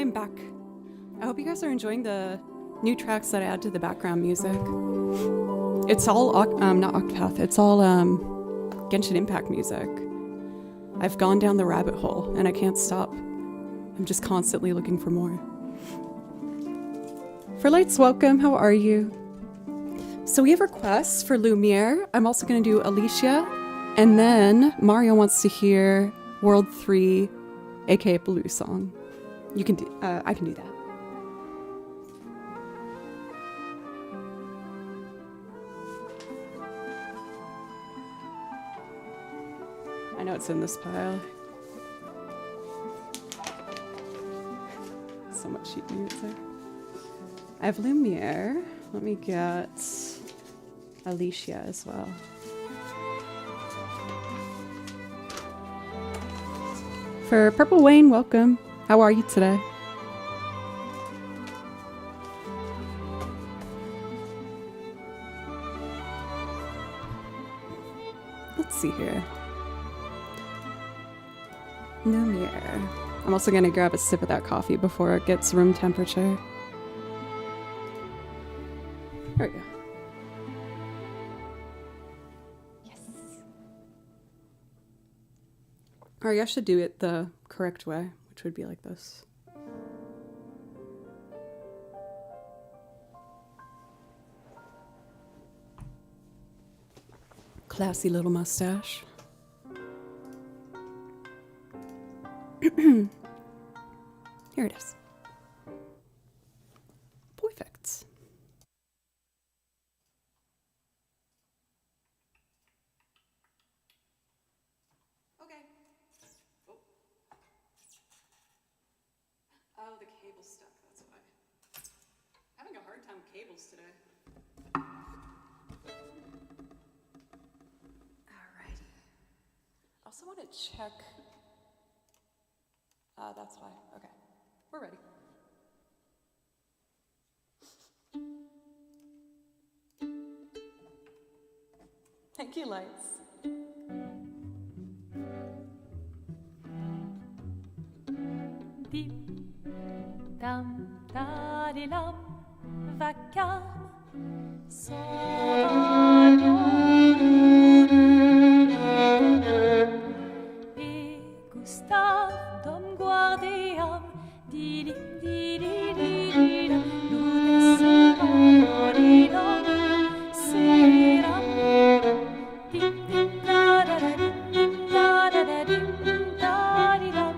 I'm back. I hope you guys are enjoying the new tracks that I add to the background music. It's all, not Octopath, it's all Genshin Impact music. I've gone down the rabbit hole and I can't stop. I'm just constantly looking for more. For Lights, welcome, how are you? So we have requests for Lumiere. I'm also gonna do Alicia, and then Mario wants to hear World 3, aka Blue Song. You can do, I can do that. I know it's in this pile. So much sheet music. I have Lumiere. Let me get Alicia as well. For Purple Wayne, welcome. How are you today? Let's see here. Lumiere. I'm also gonna grab a sip of that coffee before it gets room temperature. There we go. Yes. Alright, I should do it the correct way, which would be like this. Classy little mustache. Here it is. Perfect. Okay. Oh, the cable's stuck, that's why. Having a hard time with cables today. Alrighty. I also want to check. That's why. Okay. We're ready. Thank you, Lights. Dim, dam, da, di, lam, vacarme, s'en va et Gustave, dom guardiam, di, di, di, di, di, di, da, lo di, lam, seram, dim, dim, da, da, da, dim, da, da, da, dim, da, di, lam.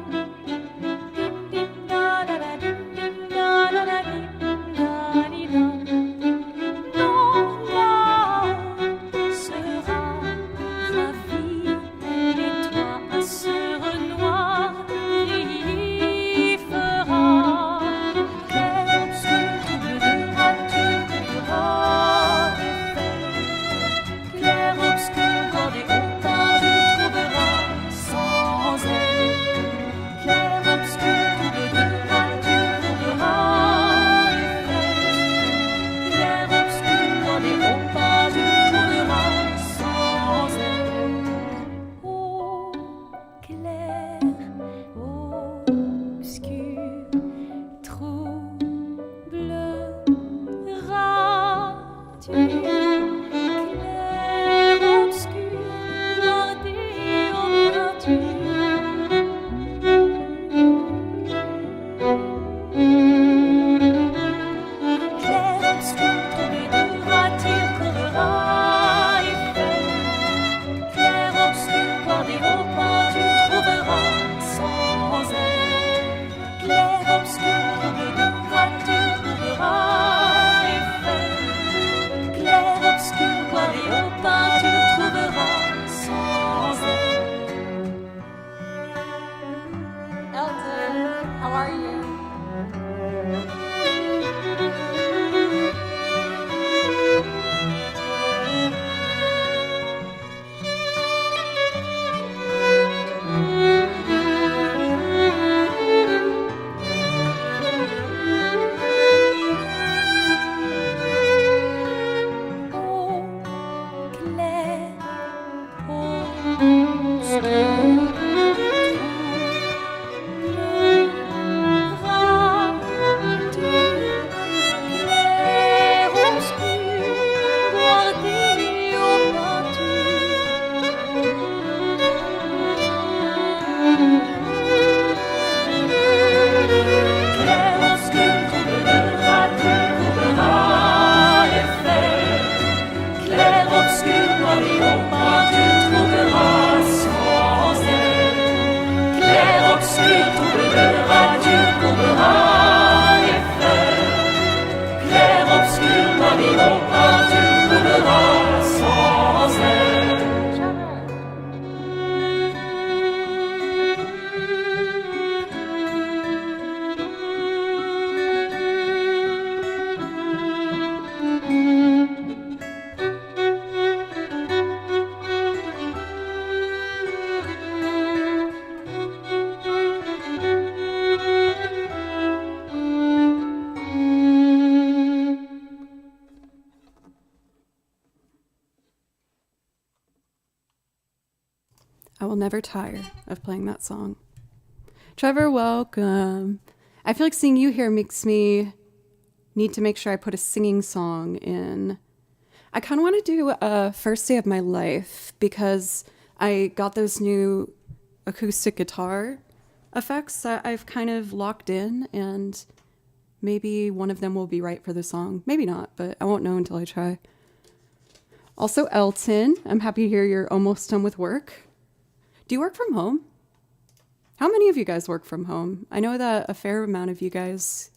Clair I will never tire of playing that song. Trevor, welcome. I feel like seeing you here makes me need to make sure I put a singing song in. I kind of want to do a First Day of My Life because I got those new acoustic guitar effects that I've kind of locked in, and maybe one of them will be right for the song. Maybe not, but I won't know until I try. Also, Elton, I'm happy to hear you're almost done with work. Do you work from home? How many of you guys work from home? I know that a fair amount of you guys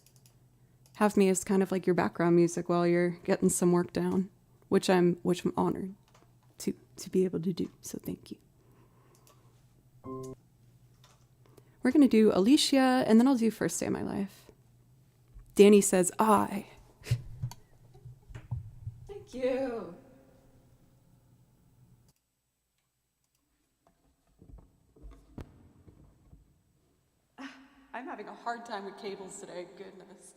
have me as kind of like your background music while you're getting some work down, which I'm honored to be able to do. So thank you. We're gonna do Alicia, and then I'll do First Day of My Life. Danny says I. Thank you. I'm having a hard time with cables today, goodness.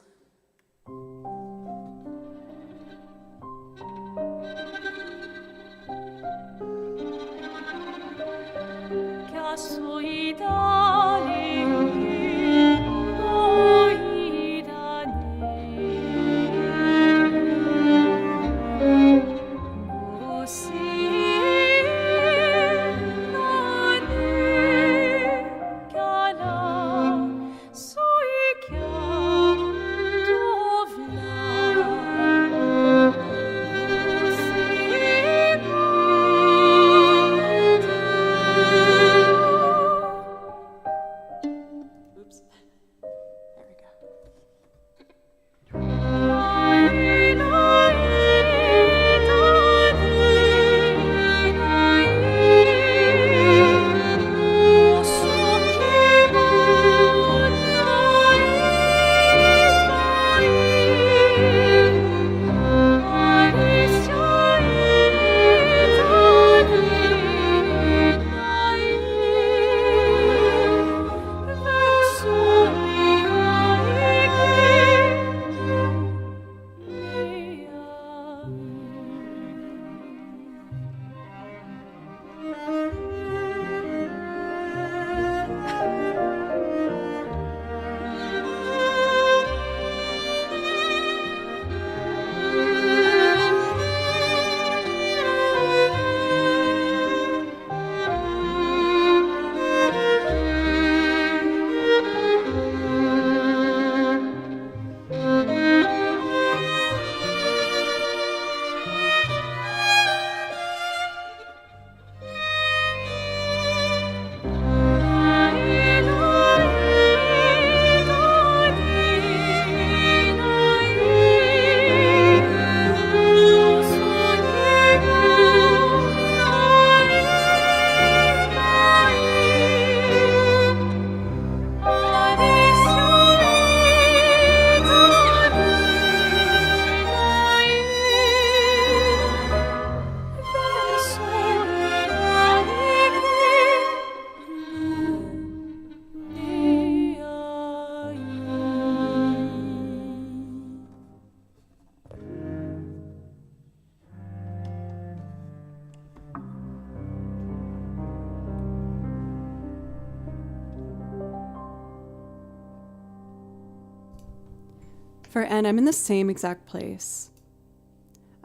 For N, I'm in the same exact place.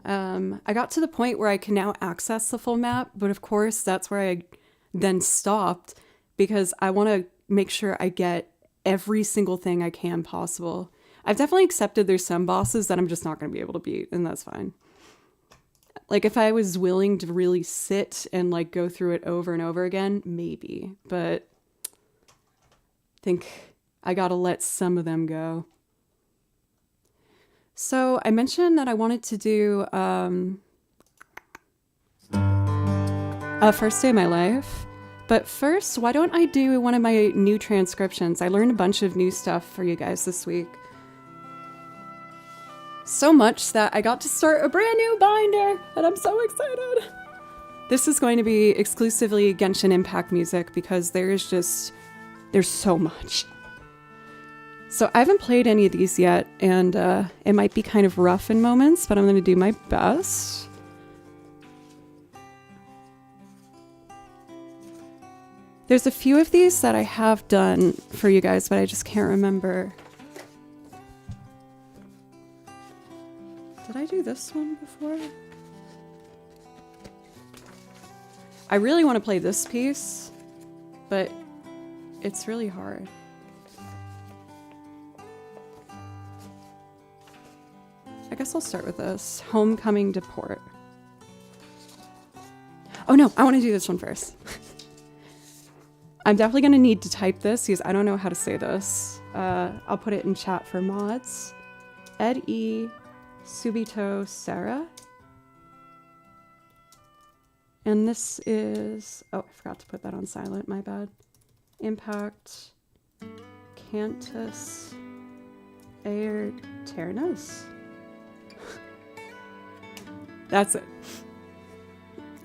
I got to the point where I can now access the full map, but of course that's where I then stopped because I want to make sure I get every single thing I can possible. I've definitely accepted there's some bosses that I'm just not going to be able to beat, and that's fine. Like if I was willing to really sit and like go through it over and over again, maybe, but I think I gotta let some of them go. So I mentioned that I wanted to do a first day of my life. But first, why don't I do one of my new transcriptions? I learned a bunch of new stuff for you guys this week. So much that I got to start a brand new binder, and I'm so excited. This is going to be exclusively Genshin Impact music because there's so much. So I haven't played any of these yet, and it might be kind of rough in moments, but I'm going to do my best. There's a few of these that I have done for you guys, but I just can't remember. Did I do this one before? I really want to play this piece, but it's really hard. I guess I'll start with this. Homecoming to Port. Oh no, I want to do this one first. I'm definitely going to need to type this because I don't know how to say this. I'll put it in chat for mods. Ed E. Subito Sarah. And this is... Oh, I forgot to put that on silent. My bad. Impact. Cantus. Aerternus. That's it.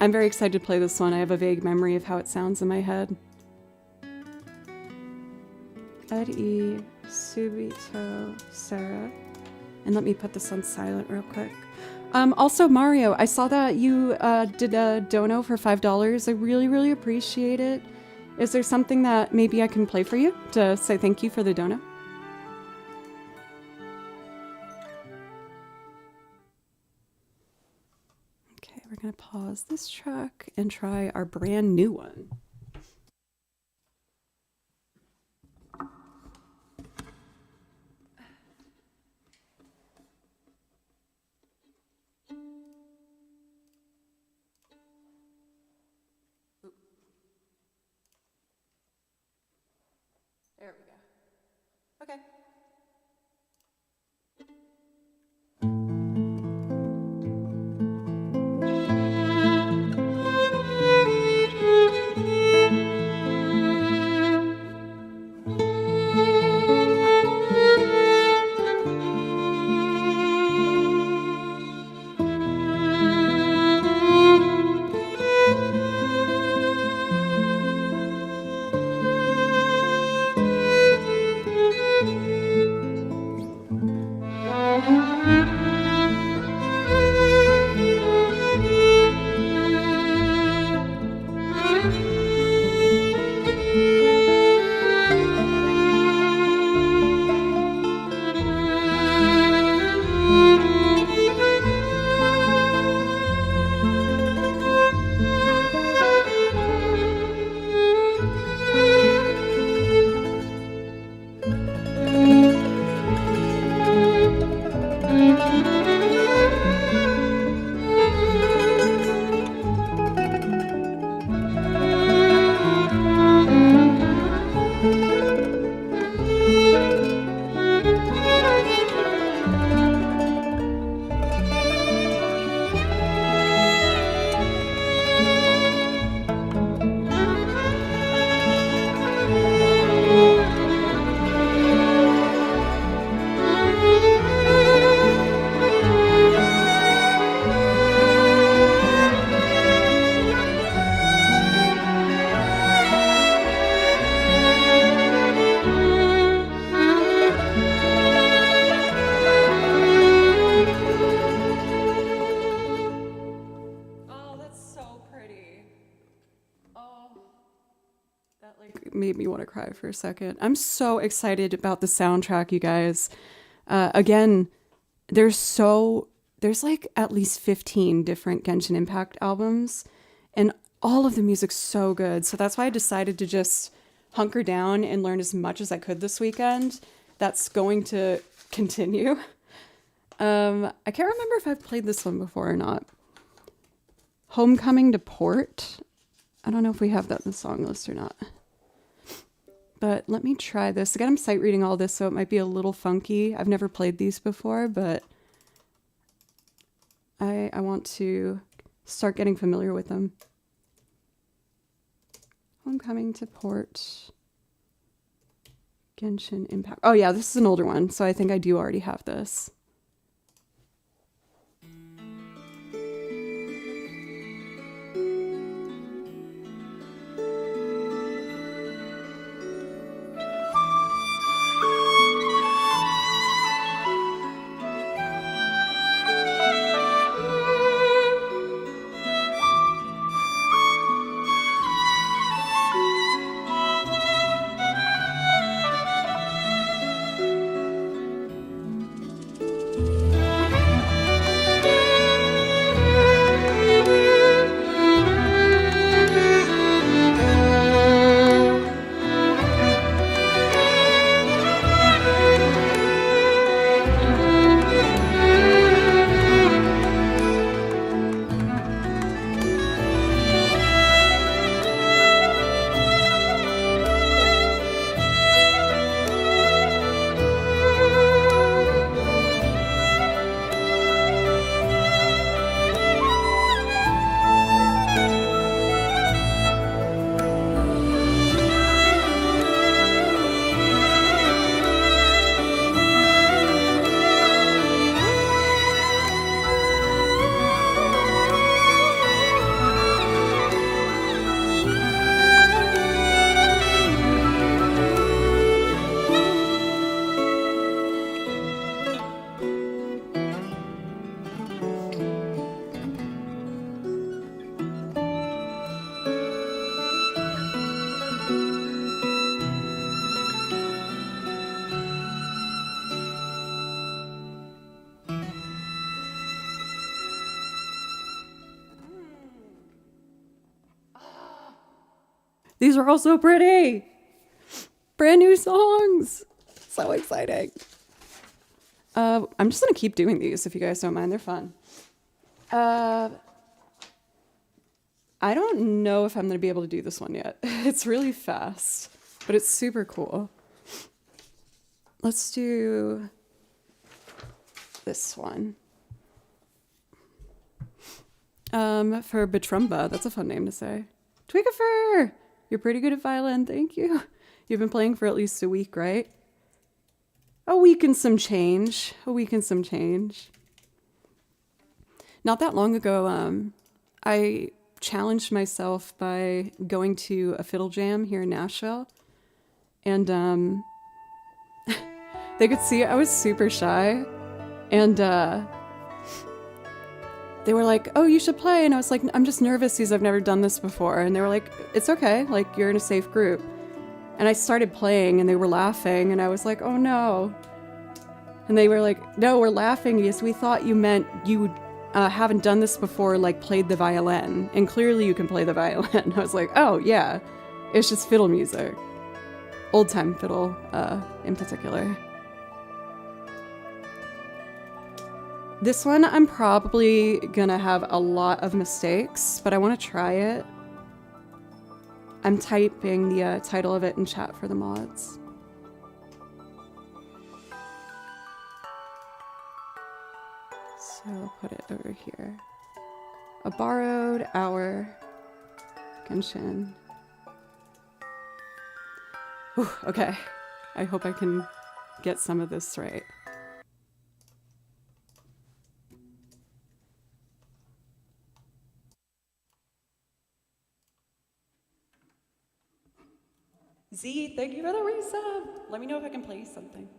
I'm very excited to play this one. I have a vague memory of how it sounds in my head. Ed E. Subito Sarah. And let me put this on silent real quick. Also, Mario, I saw that you did a dono for $5. I really, really appreciate it. Is there something that maybe I can play for you to say thank you for the dono? Okay, we're going to pause this track and try our brand new one. There we go. Okay. Made me want to cry for a second. I'm so excited about the soundtrack, you guys. Again, there's like at least 15 different Genshin Impact albums, and all of the music's so good. So that's why I decided to just hunker down and learn as much as I could this weekend. That's going to continue. I can't remember if I've played this one before or not. Homecoming to Port. I don't know if we have that in the song list or not. But let me try this. Again, I'm sight reading all this, so it might be a little funky. I've never played these before, but I want to start getting familiar with them. Homecoming to Port. Genshin Impact. Oh yeah, this is an older one, so I think I do already have this. These are all so pretty. Brand new songs. So exciting. I'm just going to keep doing these if you guys don't mind. They're fun. I don't know if I'm going to be able to do this one yet. It's really fast, but it's super cool. Let's do this one. For Batrumba, that's a fun name to say. Twigifer, you're pretty good at violin, thank you. You've been playing for at least a week, right? A week and some change. Not that long ago, I challenged myself by going to a fiddle jam here in Nashville. And they could see I was super shy. And they were like, oh, you should play. And I was like, I'm just nervous because I've never done this before. And they were like, it's okay. Like, you're in a safe group. And I started playing and they were laughing. And I was like, oh, no. And they were like, no, we're laughing because we thought you meant you haven't done this before, like played the violin. And clearly you can play the violin. I was like, oh, yeah. It's just fiddle music. Old time fiddle in particular. This one, I'm probably gonna have a lot of mistakes, but I want to try it. I'm typing the title of it in chat for the mods. So I'll put it over here. A borrowed hour. Genshin. Whew, okay. I hope I can get some of this right. Z, thank you for the resub. Let me know if I can play something.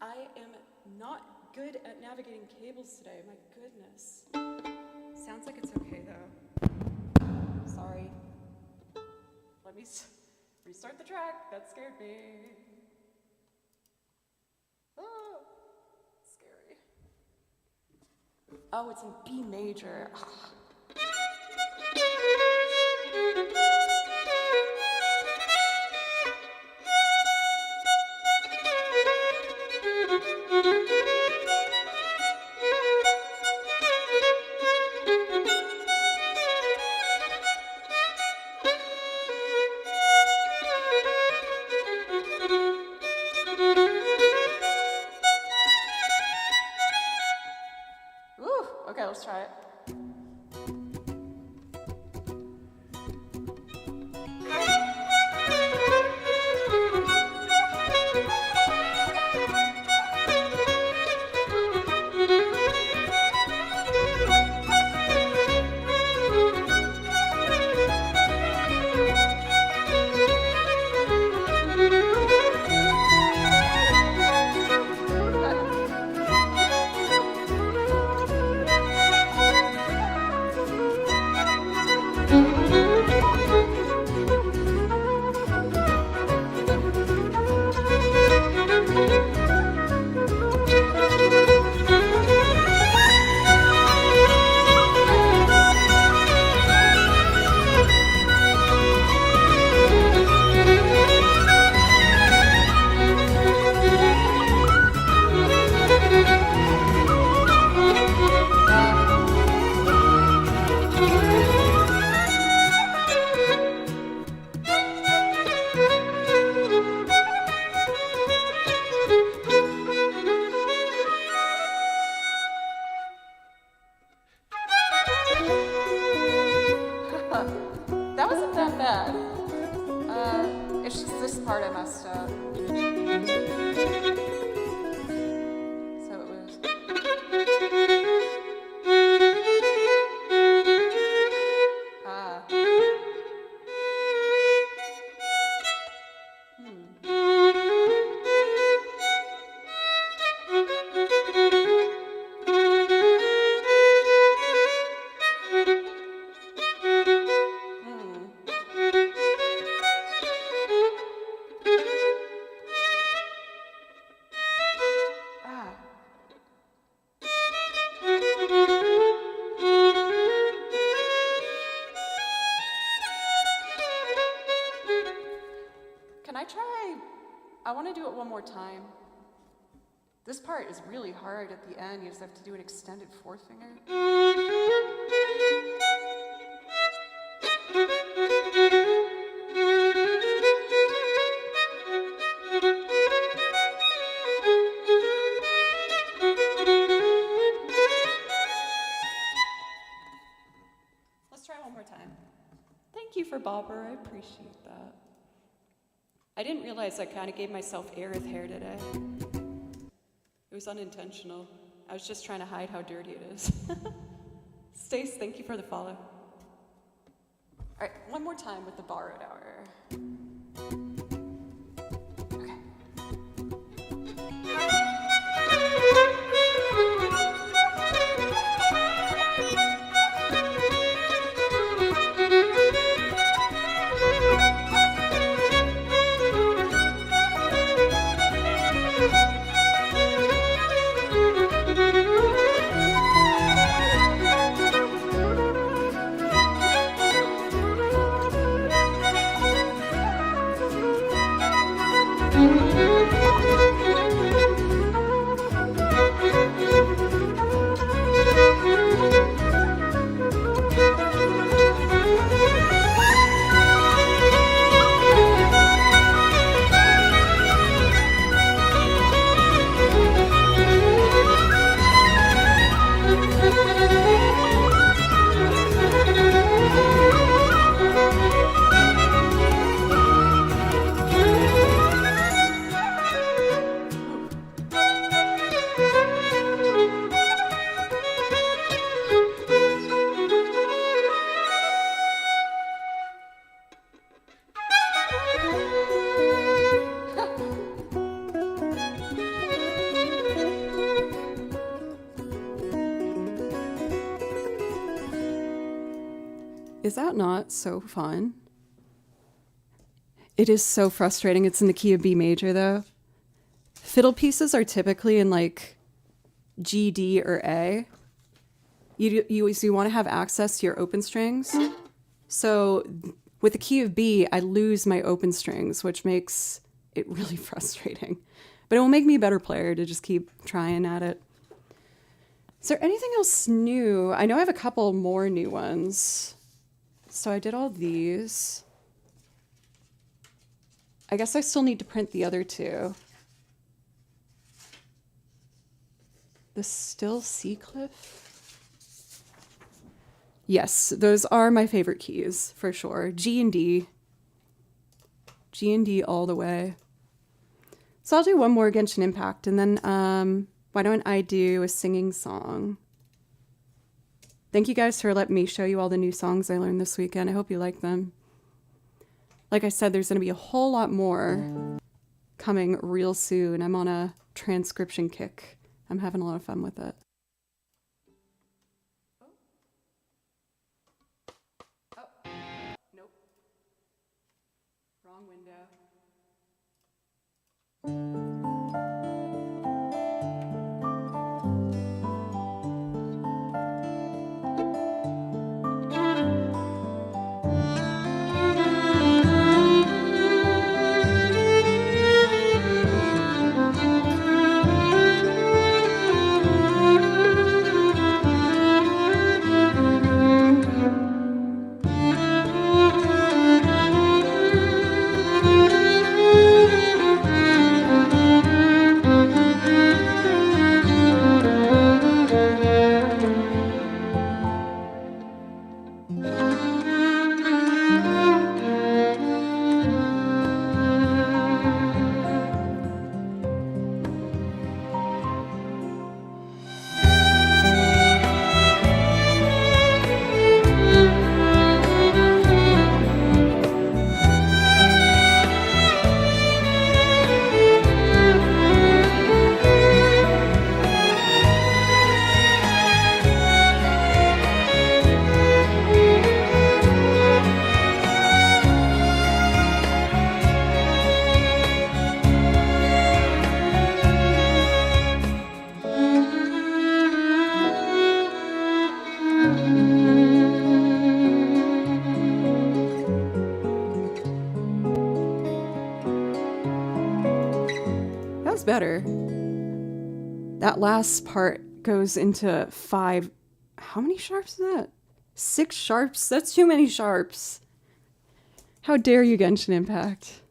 I am not good at navigating cables today, my goodness. Sounds like it's okay though. Sorry. Let me restart the track, that scared me. Oh. Oh, it's in B major. part I messed up. So it was. Ah. Ah. Can I try? I want to do it one more time. This part is really hard at the end. You just have to do an extended fourth finger. Let's try one more time. Thank you for bobber. I appreciate that. I didn't realize I kind of gave myself Aerith hair today. It was unintentional. I was just trying to hide how dirty it is. Stace, thank you for the follow. All right, one more time with the borrowed hour. Okay. Is that not so fun? It is so frustrating. It's in the key of B major, though. Fiddle pieces are typically in like G, D, or A. You want to have access to your open strings. So with the key of B, I lose my open strings, which makes it really frustrating. But it will make me a better player to just keep trying at it. Is there anything else new? I know I have a couple more new ones. So I did all these. I guess I still need to print the other two. The Still Seacliff? Yes, those are my favorite keys, for sure. G and D. G and D all the way. So I'll do one more Genshin Impact, and then why don't I do a singing song? Thank you guys for letting me show you all the new songs I learned this weekend. I hope you like them. Like I said, there's going to be a whole lot more coming real soon. I'm on a transcription kick. I'm having a lot of fun with it. Oh, nope. Wrong window. That's better. That last part goes into 5. How many sharps is that? 6 sharps? That's too many sharps. How dare you, Genshin Impact?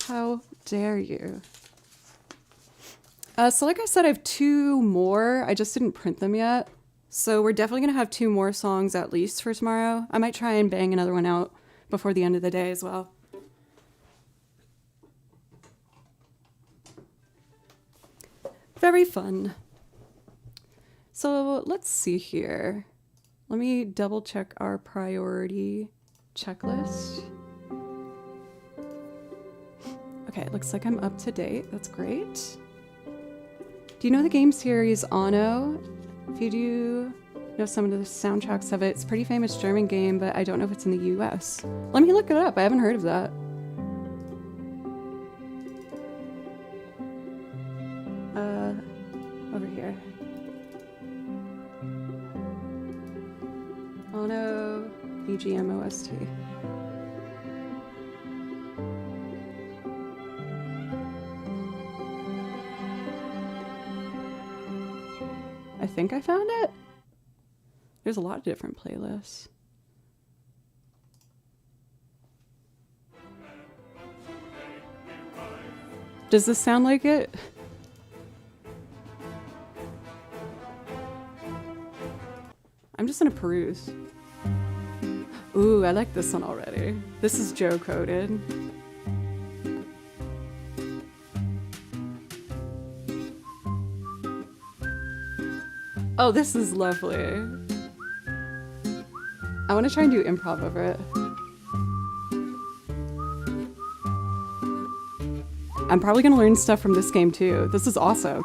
How dare you? So like I said, I have 2 more. I just didn't print them yet. So we're definitely going to have 2 more songs at least for tomorrow. I might try and bang another one out before the end of the day as well. Very fun. So let's see here. Let me double check our priority checklist. Okay, it looks like I'm up to date. That's great. Do you know the game series Anno? If you do know some of the soundtracks of it, it's a pretty famous German game, but I don't know if it's in the US. Let me look it up. I haven't heard of that. Over here. Anno VGM OST. I think I found it. There's a lot of different playlists. Does this sound like it? I'm just gonna peruse. Ooh, I like this one already. This is Joe coded. Oh, this is lovely. I want to try and do improv over it. I'm probably going to learn stuff from this game too. This is awesome.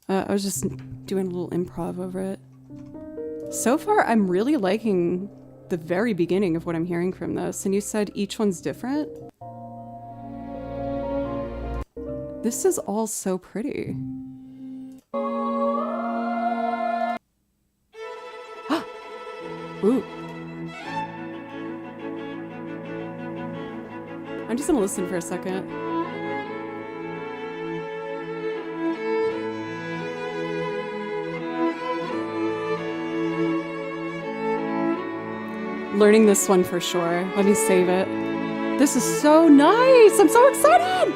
I was just doing a little improv over it. So far, I'm really liking the very beginning of what I'm hearing from this. And you said each one's different? This is all so pretty. Ooh. I'm just gonna listen for a second. Learning this one for sure. Let me save it. This is so nice! I'm so excited!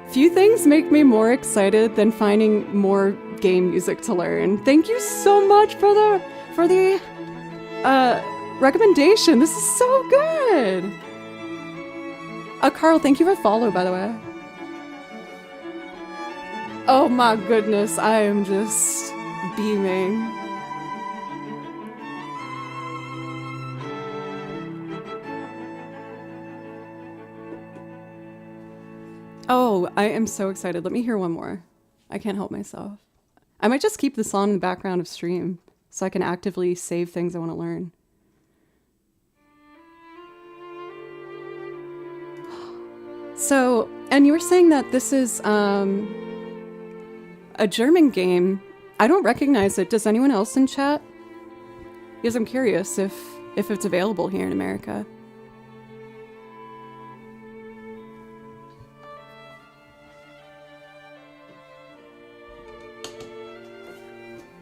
Few things make me more excited than finding more game music to learn. Thank you so much for the recommendation. This is so good! Carl, thank you for follow, by the way. Oh my goodness, I am just beaming. Oh, I am so excited. Let me hear one more. I can't help myself. I might just keep this on in the background of stream so I can actively save things I want to learn. So, and you were saying that this is a German game. I don't recognize it. Does anyone else in chat? Because I'm curious if it's available here in America.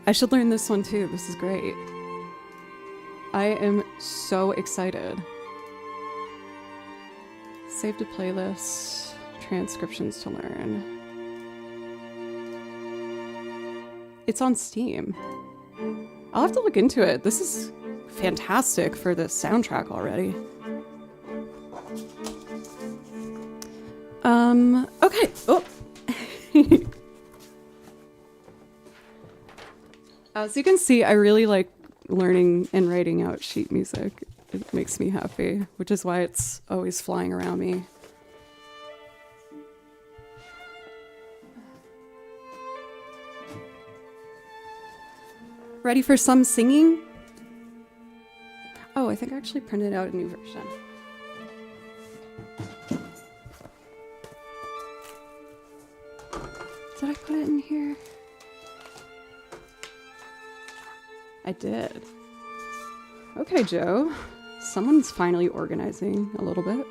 I should learn this one too. This is great. I am so excited. Save to playlist, transcriptions to learn. It's on Steam. I'll have to look into it. This is fantastic for the soundtrack already. Okay. Oh. As you can see, I really like learning and writing out sheet music. It makes me happy, which is why it's always flying around me. Ready for some singing? Oh, I think I actually printed out a new version. Did I put it in here? I did. Okay, Joe. Someone's finally organizing a little bit.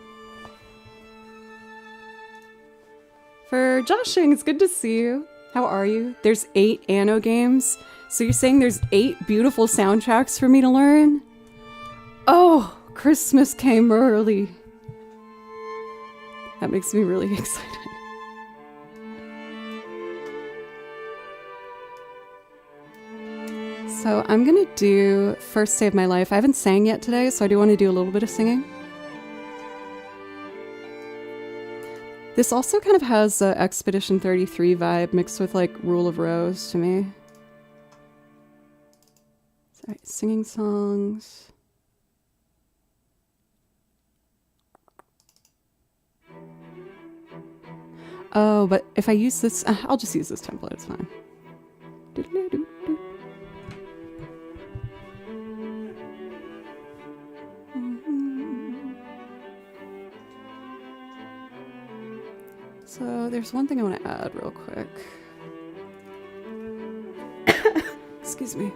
For Joshing, it's good to see you. How are you? There's 8 Anno games. So you're saying there's 8 beautiful soundtracks for me to learn? Oh, Christmas came early. That makes me really excited. So I'm gonna do First Day of My Life. I haven't sang yet today, so I do want to do a little bit of singing. This also kind of has a Expedition 33 vibe mixed with like Rule of Rose to me. Sorry, singing songs. Oh, but if I use this, I'll just use this template, it's fine. So there's one thing I want to add real quick. Excuse me.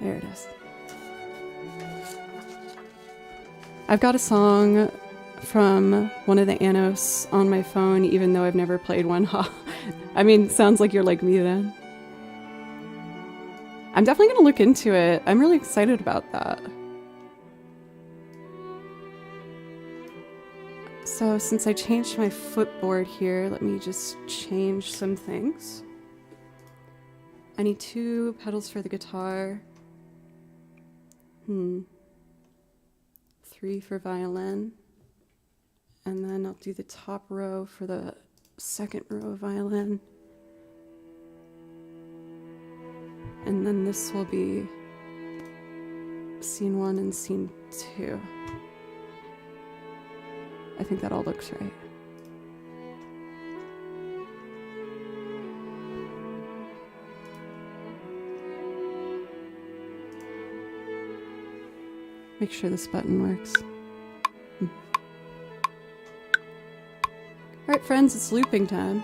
There it is. I've got a song from one of the Annos on my phone, even though I've never played one. I mean, sounds like you're like me then. I'm definitely going to look into it. I'm really excited about that. So since I changed my footboard here, let me just change some things. I need 2 pedals for the guitar. 3 for violin. And then I'll do the top row for the second row of violin. And then this will be scene 1 and scene 2. I think that all looks right. Make sure this button works. Alright friends, it's looping time.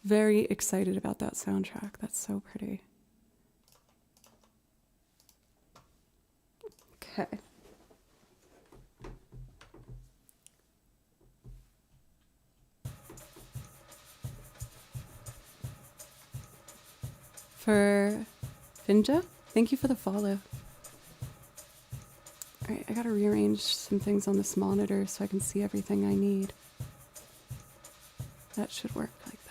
Very excited about that soundtrack. That's so pretty. Okay. For Finja, thank you for the follow. Alright, I gotta rearrange some things on this monitor so I can see everything I need. That should work like that.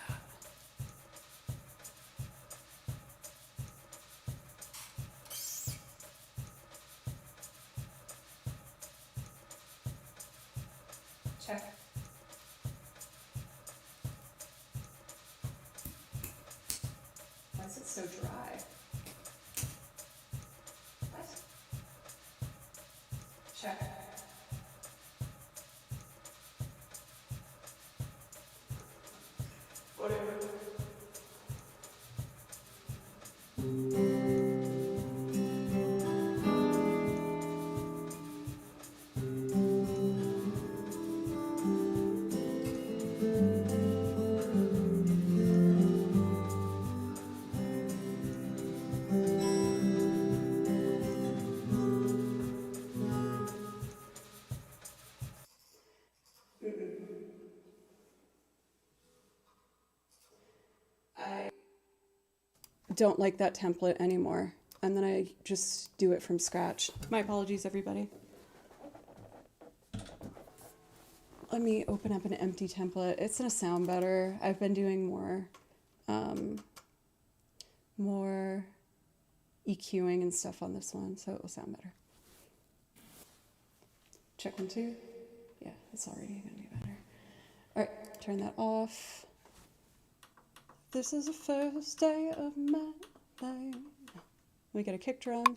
Check. Why is it so dry? What? Check. Whatever. I don't like that template anymore. And then I just do it from scratch. My apologies, everybody. Let me open up an empty template. It's gonna sound better. I've been doing more EQing and stuff on this one, so it will sound better. Check 1, 2. Yeah, it's already gonna be better. All right, turn that off. This is the first day of my life. We get a kick drum.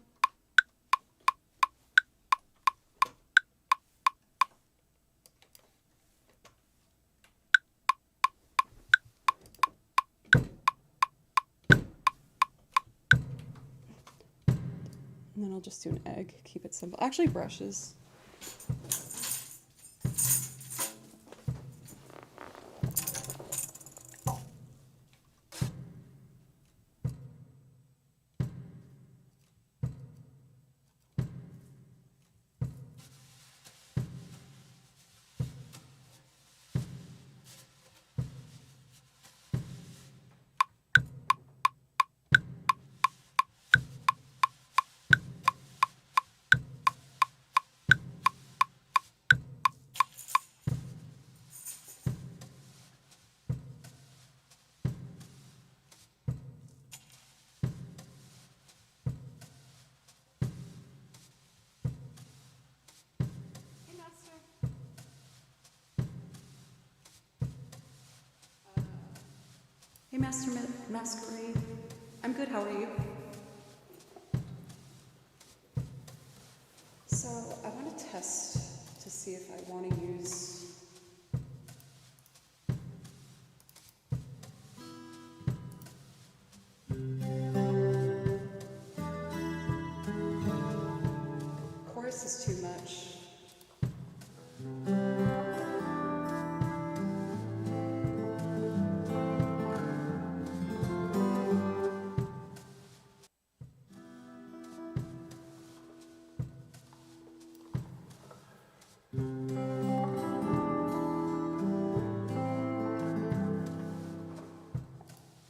And then I'll just do an egg, keep it simple. Actually, brushes. Hey, Master Masquerade. I'm good, how are you? So, I want to test to see if I want to use chorus is too much.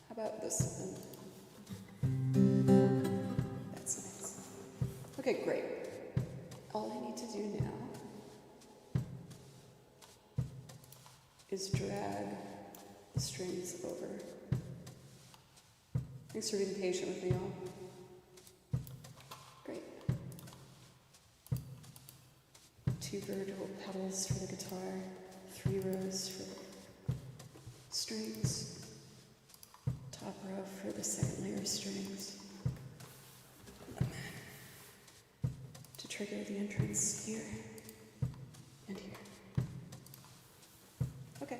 How about this one? That's nice. Okay, great. All I need to do now is drag the strings over. Thanks for being patient with me, all. Great. 2 vertical pedals for the guitar, 3 rows for the strings, top row for the second layer of strings. And then to trigger the entrance here and here. Okay.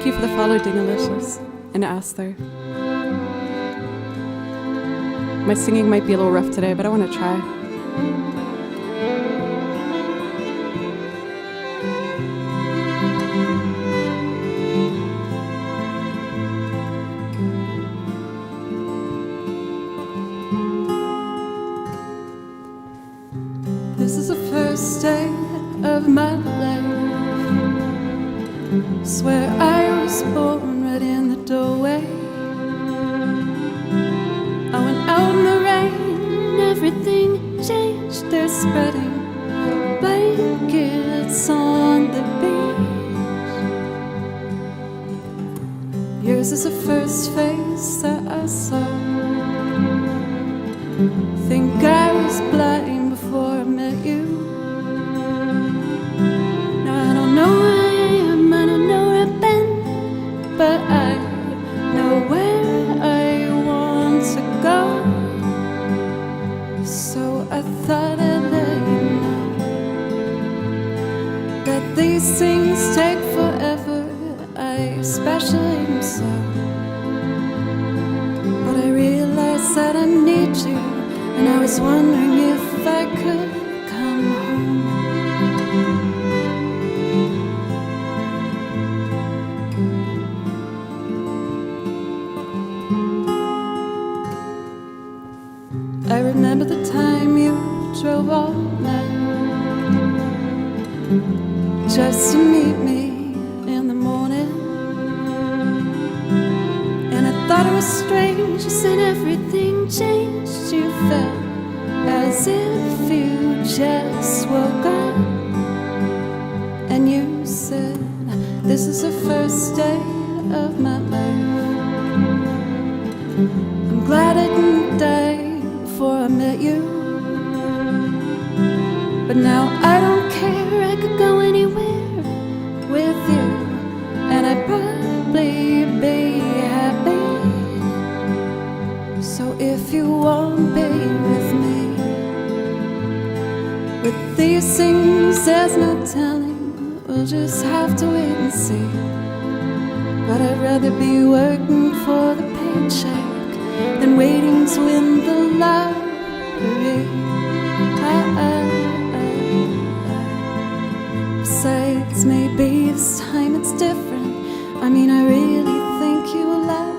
Thank you for the follow, Dingalicious and Aster. My singing might be a little rough today, but I want to try. This is the first day of my life. Swear I was born right in the doorway. I went out in the rain, everything changed. They're spreading blankets on the beach. Yours is the first face that I saw. Think I was blind before I met you. Now I don't know where I am, I don't know where I've been, but I know where I want to go. So I thought I'd let you know that these things take forever. I especially am so. But I realized that I need you, and I was wondering if I could come home. I remember the time you drove all night just to meet me in the morning. And I thought it was strange, you said everything changed. You felt as if you just woke up. And you said, this is the first day of my life. I'm glad I didn't die before I met you. But now I don't care, I could go anywhere with you, and I'd probably be happy. So if you won't be with me, with these things there's no telling, we'll just have to wait and see. But I'd rather be working for the paycheck than waiting to win the lottery. Besides, maybe this time it's different. I mean, I really think you like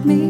me.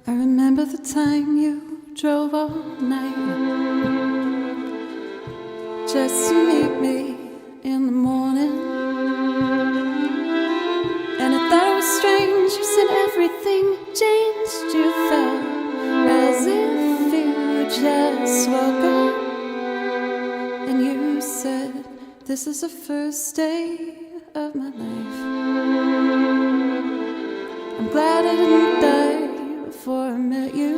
I remember the time you drove all night just to meet me in the morning. And I thought it was strange, you said everything changed. You felt as if you just woke up. And you said, this is the first day of my life. I'm glad I didn't die before I met you.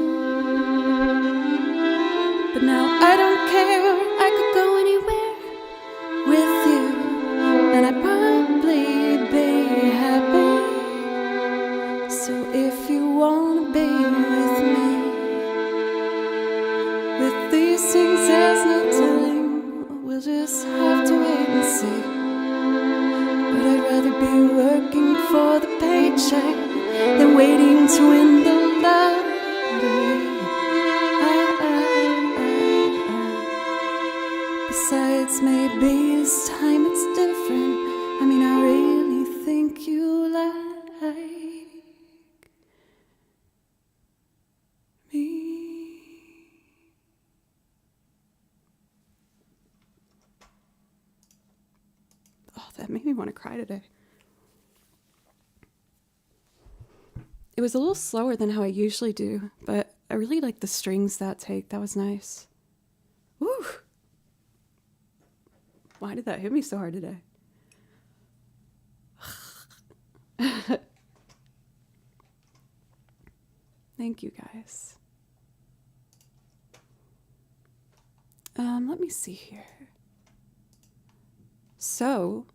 But now I don't care, I could go anywhere then I'd probably be happy. So if you wanna be with me, with these things there's no telling, we'll just have to wait and see. But I'd rather be working for the paycheck than waiting to win the lottery. Besides, maybe this time it's different. I mean, I really think you like me. Oh, that made me want to cry today. It was a little slower than how I usually do, but I really like the strings that take. That was nice. Woo! Why did that hit me so hard today? Thank you, guys. Let me see here. So,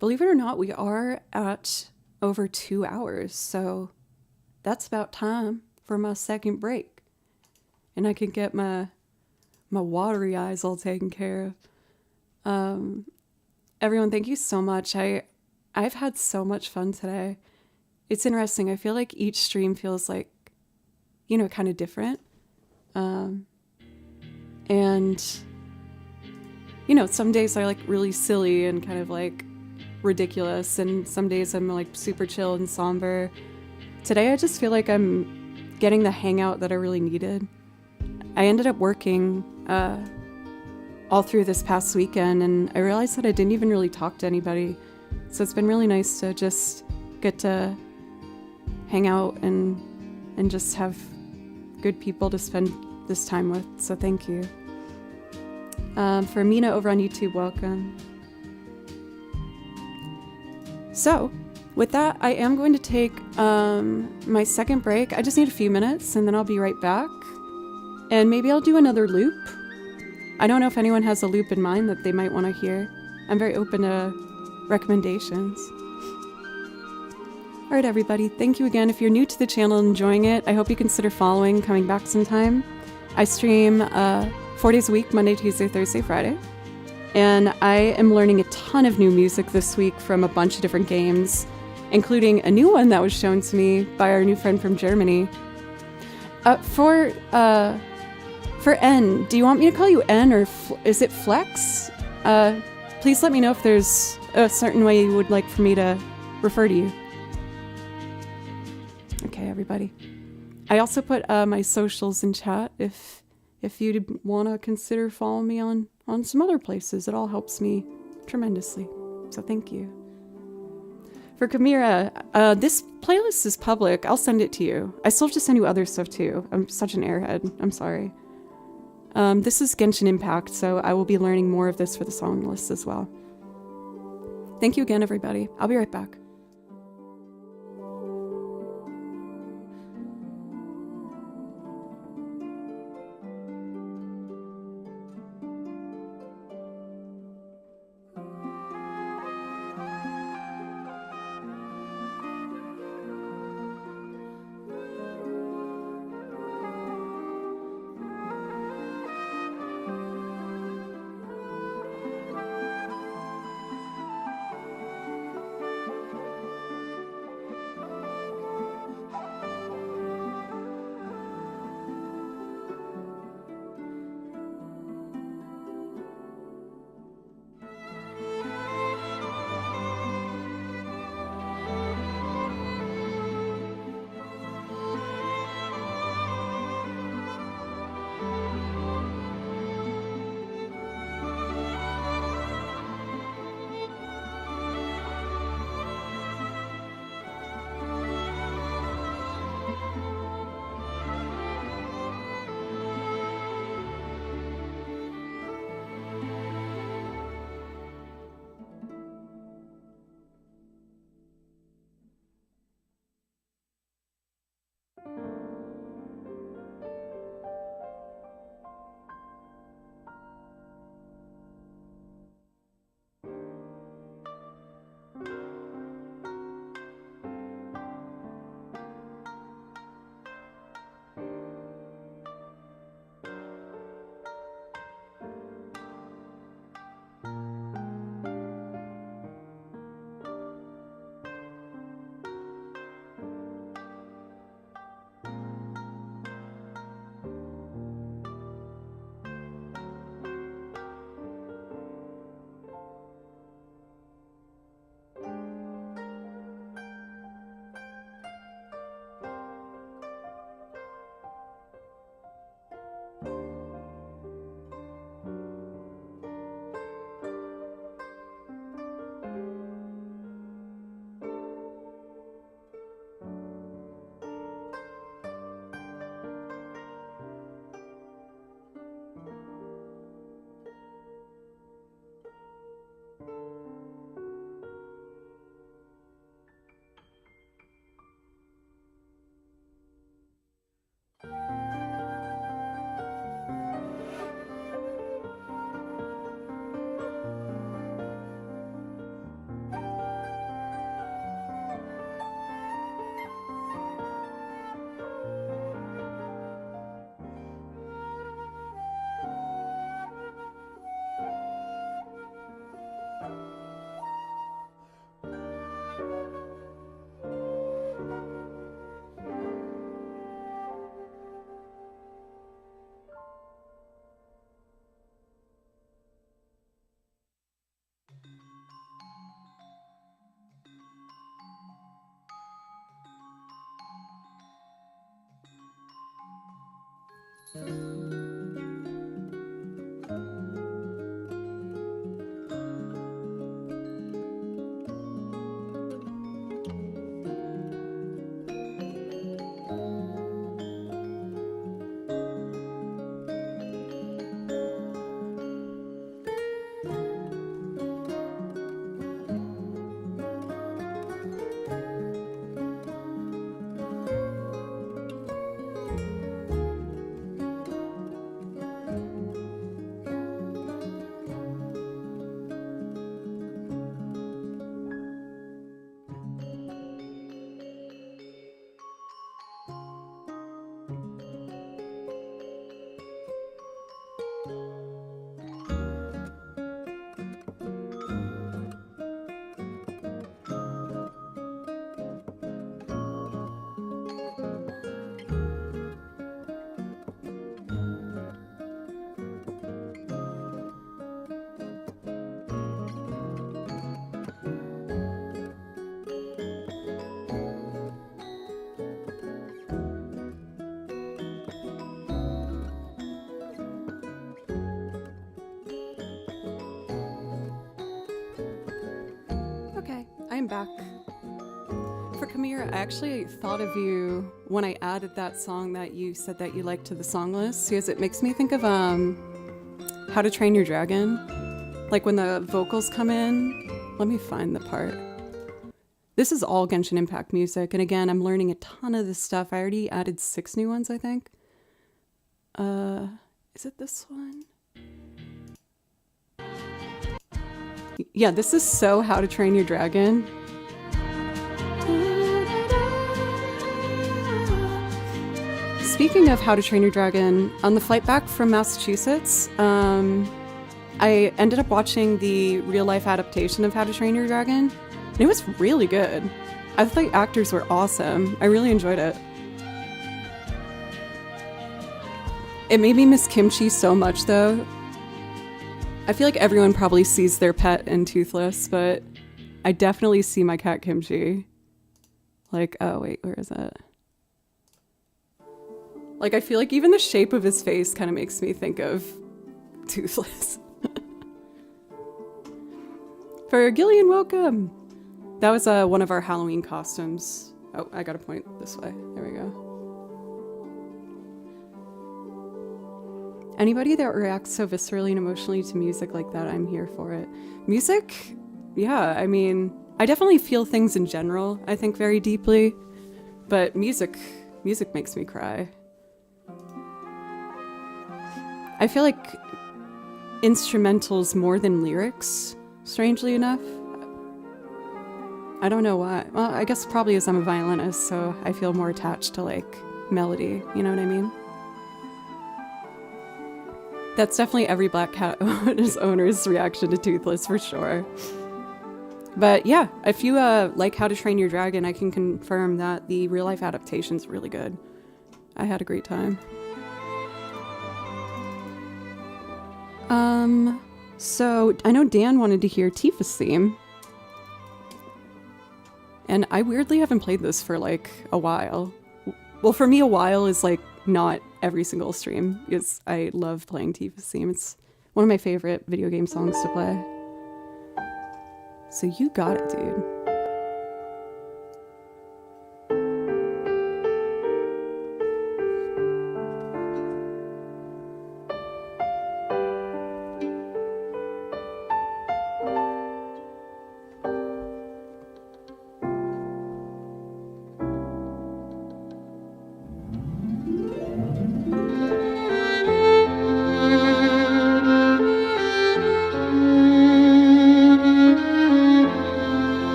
believe it or not, we are at over 2 hours, so that's about time for my second break. And I can get my watery eyes all taken care of. Everyone, thank you so much. I've had so much fun today. It's interesting. I feel like each stream feels like, kind of different. And, some days are like really silly and kind of like ridiculous. And some days I'm like super chill and somber. Today, I just feel like I'm getting the hangout that I really needed. I ended up working all through this past weekend, and I realized that I didn't even really talk to anybody. So it's been really nice to just get to hang out and just have good people to spend this time with. So thank you. For Mina over on YouTube, welcome. So with that, I am going to take my second break. I just need a few minutes and then I'll be right back. And maybe I'll do another loop. I don't know if anyone has a loop in mind that they might want to hear. I'm very open to recommendations. All right, everybody. Thank you again. If you're new to the channel and enjoying it, I hope you consider following, coming back sometime. I stream 4 days a week, Monday, Tuesday, Thursday, Friday. And I am learning a ton of new music this week from a bunch of different games, including a new one that was shown to me by our new friend from Germany. For N, do you want me to call you N or is it Flex? Please let me know if there's a certain way you would like for me to refer to you. Okay, everybody. I also put my socials in chat if you'd want to consider following me on some other places. It all helps me tremendously. So thank you. For Kamira, this playlist is public. I'll send it to you. I still have to send you other stuff too. I'm such an airhead. I'm sorry. This is Genshin Impact, so I will be learning more of this for the song list as well. Thank you again, everybody. I'll be right back. Okay, I'm back. For Kamira, I actually thought of you when I added that song that you said that you liked to the song list, because it makes me think of How to Train Your Dragon. Like when the vocals come in. Let me find the part. This is all Genshin Impact music, and again, I'm learning a ton of this stuff. I already added 6 new ones, I think. Is it this one? Yeah, this is so How to Train Your Dragon. Speaking of How to Train Your Dragon, on the flight back from Massachusetts, I ended up watching the real-life adaptation of How to Train Your Dragon, and it was really good. I thought the actors were awesome. I really enjoyed it. It made me miss Kimchi so much, though. I feel like everyone probably sees their pet in Toothless, but I definitely see my cat Kimchi. Like, oh wait, where is it? Like, I feel like even the shape of his face kind of makes me think of Toothless. For Gillian, welcome! That was one of our Halloween costumes. Oh, I gotta point this way. There we go. Anybody that reacts so viscerally and emotionally to music like that, I'm here for it. Music? Yeah, I mean, I definitely feel things in general, I think, very deeply. But music makes me cry. I feel like instrumentals more than lyrics, strangely enough. I don't know why. Well, I guess probably as I'm a violinist, so I feel more attached to, like, melody, you know what I mean? That's definitely every Black Cat owner's reaction to Toothless, for sure. But yeah, if you like How to Train Your Dragon, I can confirm that the real-life adaptation's really good. I had a great time. So I know Dan wanted to hear Tifa's theme. And I weirdly haven't played this for like a while. Well, for me, a while is like not every single stream, because I love playing Tifa's theme. It's one of my favorite video game songs to play. So you got it, dude.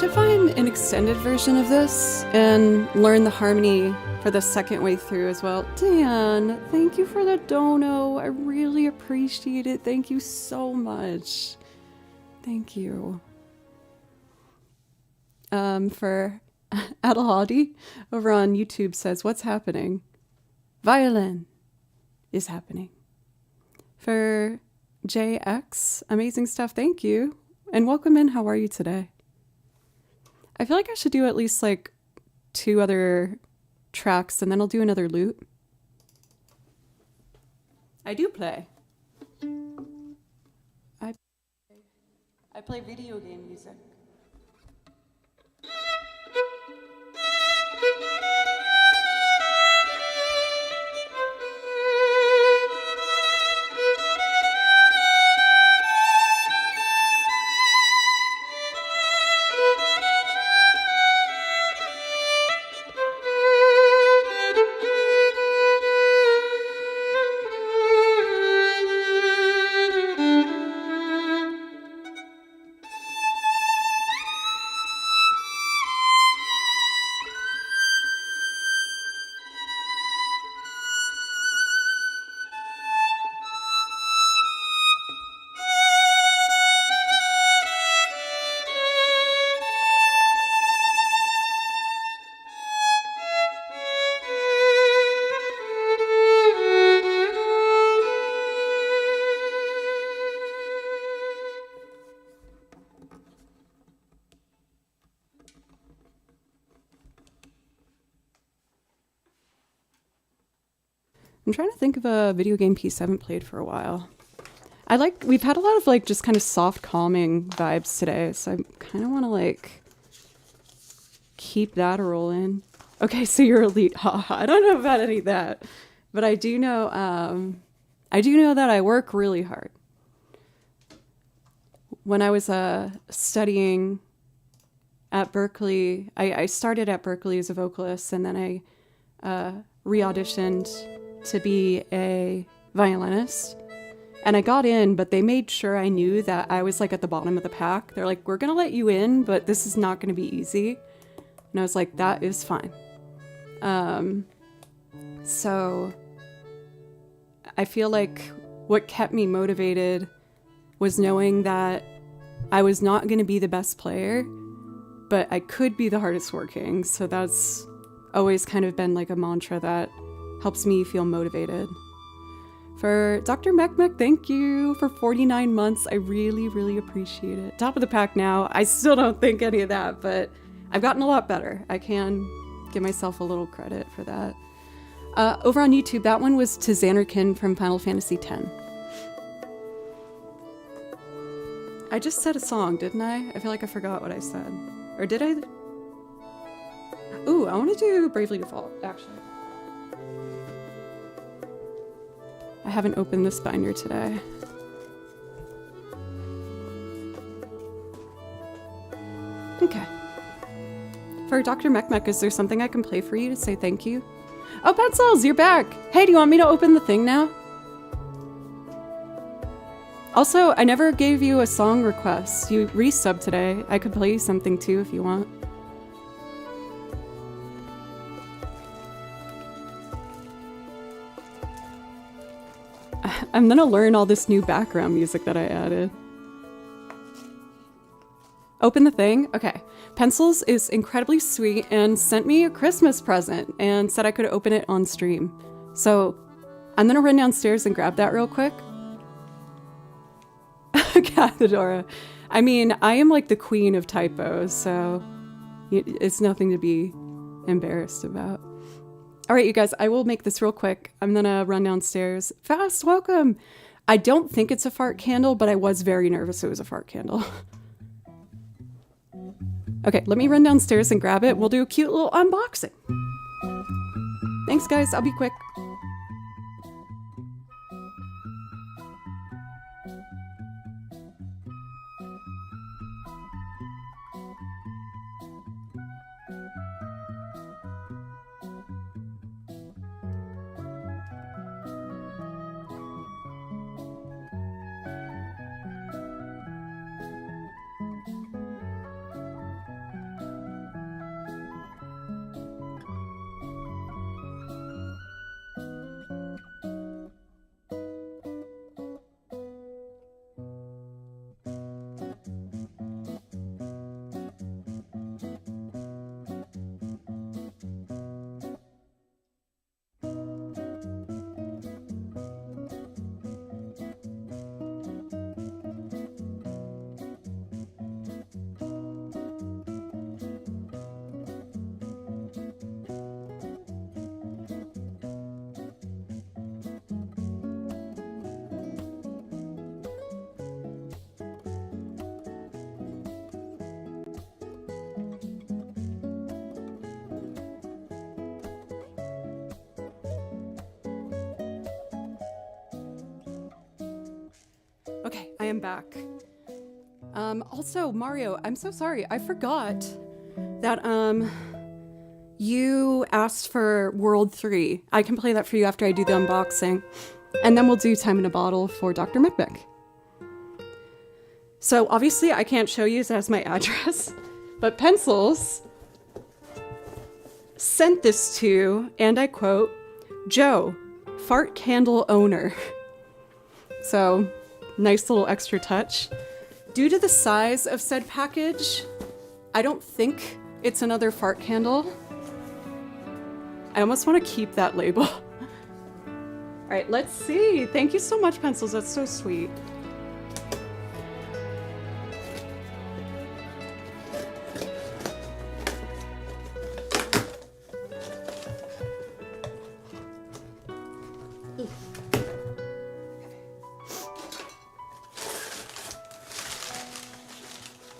should find an extended version of this and learn the harmony for the second way through as well. Dan, thank you for the dono. I really appreciate it. Thank you so much. Thank you. For Adalhadi over on YouTube says, what's happening? Violin is happening. For JX, amazing stuff. Thank you. And welcome in. How are you today? I feel like I should do at least like 2 other tracks and then I'll do another loop. I do play. I play video game music. I'm trying to think of a video game piece I haven't played for a while. We've had a lot of like just kind of soft calming vibes today, so I kind of want to like keep that a roll in. Okay, so you're elite. I don't know about any of that, but I do know that I work really hard. When I was studying at Berkeley, I started at Berkeley as a vocalist, and then I re-auditioned to be a violinist. And I got in, but they made sure I knew that I was like at the bottom of the pack. They're like, we're gonna let you in, but this is not gonna be easy. And I was like, that is fine. So I feel like what kept me motivated was knowing that I was not gonna be the best player, but I could be the hardest working. So that's always kind of been like a mantra that helps me feel motivated. For Dr. Mekmek, thank you for 49 months. I really, really appreciate it. Top of the pack now. I still don't think any of that, but I've gotten a lot better. I can give myself a little credit for that. Over on YouTube, that one was to Xanarkin from Final Fantasy X. I just said a song, didn't I? I feel like I forgot what I said. Or did I? Ooh, I want to do Bravely Default, actually. I haven't opened this binder today. Okay. For Dr. Mekmek, is there something I can play for you to say thank you? Oh, Pencils, you're back! Hey, do you want me to open the thing now? Also, I never gave you a song request. You resubbed today. I could play you something too if you want. I'm gonna learn all this new background music that I added. Open the thing? Okay. Pencils is incredibly sweet and sent me a Christmas present and said I could open it on stream. So I'm gonna run downstairs and grab that real quick. Cathedora. I mean, I am like the queen of typos, so it's nothing to be embarrassed about. All right, you guys, I will make this real quick. I'm gonna run downstairs. Fast, welcome. I don't think it's a fart candle, but I was very nervous it was a fart candle. Okay, let me run downstairs and grab it. We'll do a cute little unboxing. Thanks, guys. I'll be quick. am back. Also, Mario, I'm so sorry. I forgot that, you asked for World 3. I can play that for you after I do the unboxing. And then we'll do Time in a Bottle for Dr. Micmic. So, obviously, I can't show you as my address, but Pencils sent this to, and I quote, Joe, fart candle owner. So, nice little extra touch. Due to the size of said package, I don't think it's another fart candle. I almost want to keep that label. All right, let's see. Thank you so much, Pencils. That's so sweet.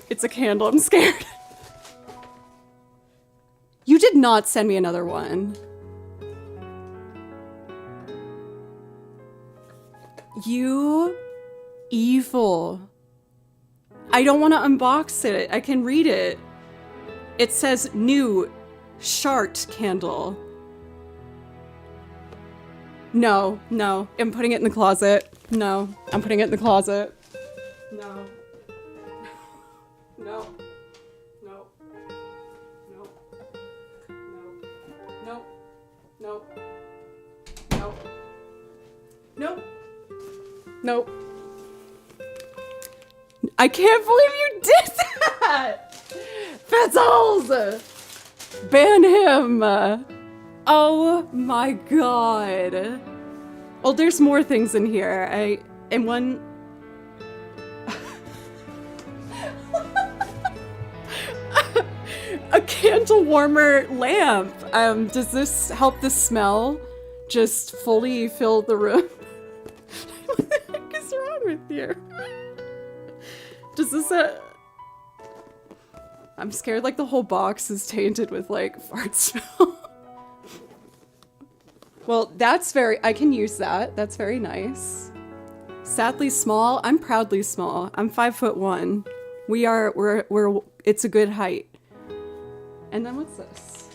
It's a candle. I'm scared. You did not send me another one. You evil. I don't want to unbox it. I can read it. It says new shart candle. No, no. I'm putting it in the closet. No, I'm putting it in the closet. No. No. No. No. No. No. No. No. No. I can't believe you did that! Pencils! Ban him! Oh my god. Well, there's more things in here. And one... A candle warmer lamp. Does this help the smell just fully fill the room? What the heck is wrong with you? Does this I'm scared like the whole box is tainted with like fart smell. Well, that's I can use that. That's very nice. Sadly small. I'm proudly small. I'm 5'1". We're it's a good height. And then what's this?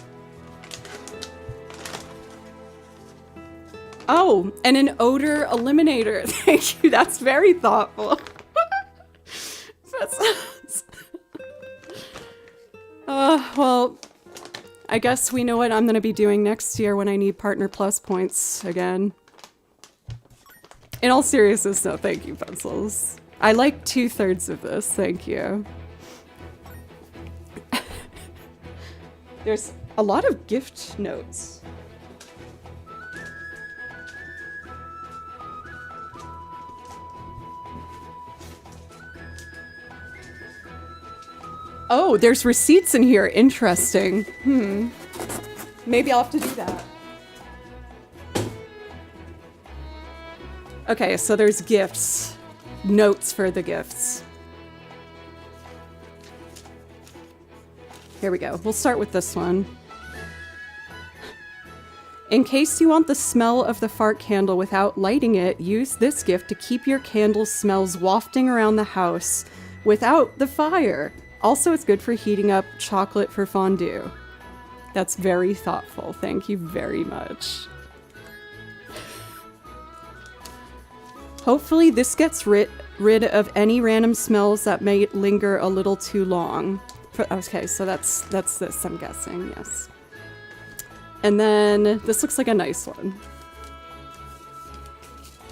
Oh, and an odor eliminator. Thank you. That's very thoughtful. Well, I guess we know what I'm going to be doing next year when I need Partner Plus points again. In all seriousness, no, thank you, Pencils. I like 2/3 of this, thank you. There's a lot of gift notes. Oh, there's receipts in here. Interesting. Maybe I'll have to do that. Okay, so there's gifts. Notes for the gifts. Here we go. We'll start with this one. In case you want the smell of the fart candle without lighting it, use this gift to keep your candle smells wafting around the house without the fire. Also, it's good for heating up chocolate for fondue. That's very thoughtful. Thank you very much. Hopefully this gets rid of any random smells that may linger a little too long. Okay, so that's this, I'm guessing, yes. And then this looks like a nice one.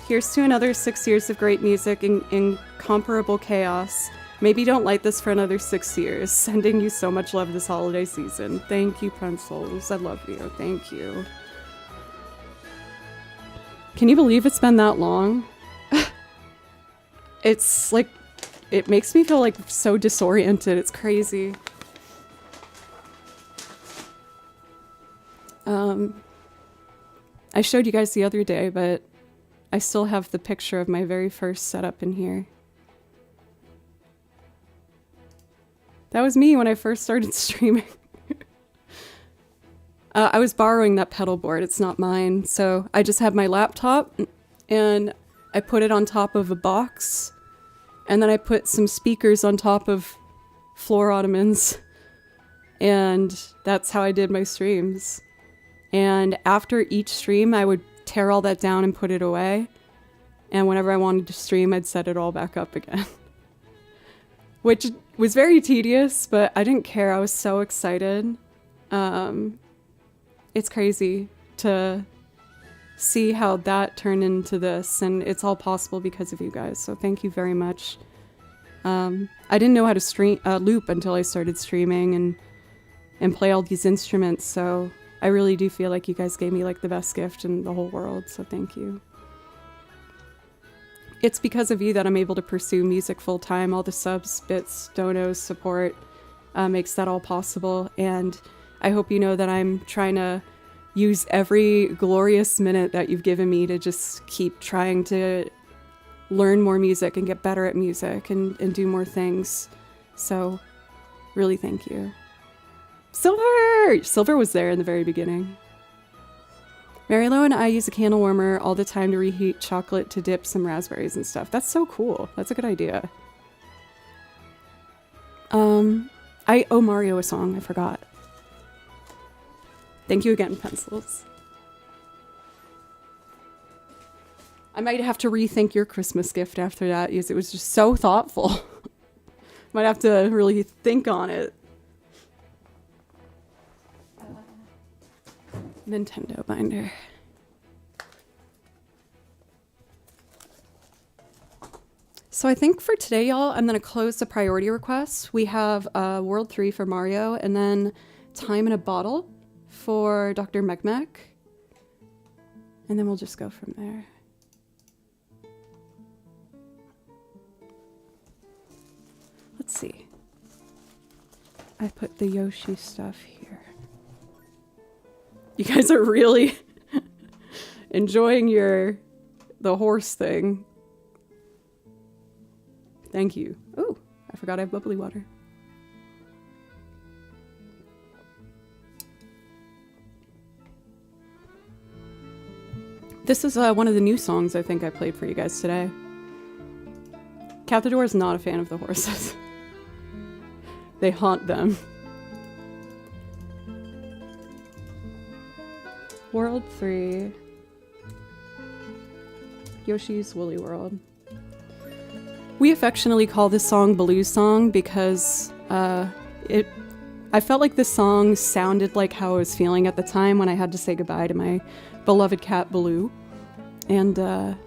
Here's to another 6 years of great music and incomparable chaos. Maybe don't light this for another 6 years. Sending you so much love this holiday season. Thank you, Pencils. I love you. Thank you. Can you believe it's been that long? It's like, it makes me feel like so disoriented. It's crazy. I showed you guys the other day, but I still have the picture of my very first setup in here. That was me when I first started streaming. I was borrowing that pedal board. It's not mine. So I just have my laptop and I put it on top of a box And then I put some speakers on top of floor ottomans. And that's how I did my streams. And after each stream, I would tear all that down and put it away. And whenever I wanted to stream, I'd set it all back up again. Which was very tedious, but I didn't care. I was so excited. It's crazy to see how that turned into this, and it's all possible because of you guys. So thank you very much. I didn't know how to loop until I started streaming and play all these instruments. So I really do feel like you guys gave me like the best gift in the whole world. So thank you. It's because of you that I'm able to pursue music full time. All the subs, bits, donos, support makes that all possible. And I hope you know that I'm trying to use every glorious minute that you've given me to just keep trying to learn more music and get better at music and do more things. So really thank you. Silver! Silver was there in the very beginning. Mary Lou and I use a candle warmer all the time to reheat chocolate to dip some raspberries and stuff. That's so cool. That's a good idea. I owe Mario a song. I forgot. Thank you again, pencils. I might have to rethink your Christmas gift after that because it was just so thoughtful. Might have to really think on it. Nintendo binder. So I think for today, y'all, I'm going to close the priority requests. We have World 3 for Mario, and then Time in a Bottle for Dr. Megmek. And then we'll just go from there. Let's see. I put the Yoshi stuff here. You guys are really enjoying the horse thing. Thank you. Oh, I forgot I have bubbly water. This is one of the new songs I think I played for you guys today. Cathador is not a fan of the horses. They haunt them. World 3. Yoshi's Woolly World. We affectionately call this song Baloo's Song because I felt like this song sounded like how I was feeling at the time when I had to say goodbye to my beloved cat Baloo. And that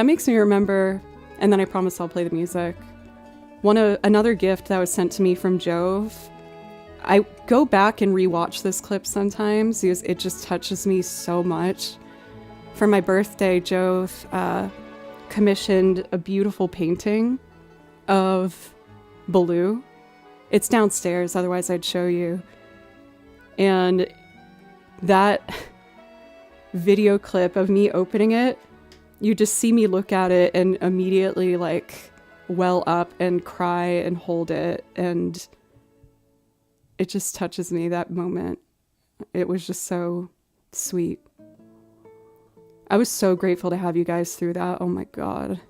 makes me remember, and then I promise I'll play the music, another gift that was sent to me from Jove. I go back and rewatch this clip sometimes because it just touches me so much. For my birthday, Jove commissioned a beautiful painting of Baloo. It's downstairs, otherwise I'd show you. And that video clip of me opening it, you just see me look at it and immediately like well up and cry and hold it, and it just touches me, that moment. It was just so sweet. I was so grateful to have you guys through that. Oh my God.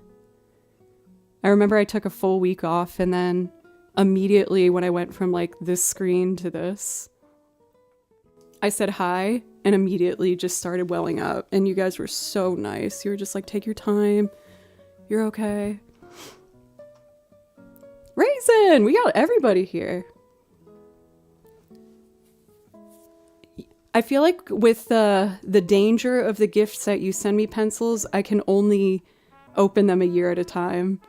I remember I took a full week off, and then immediately when I went from like this screen to this, I said hi and immediately just started welling up, and you guys were so nice. You were just like, take your time. You're okay. Raisin! We got everybody here. I feel like with the danger of the gifts that you send me, pencils, I can only open them a year at a time.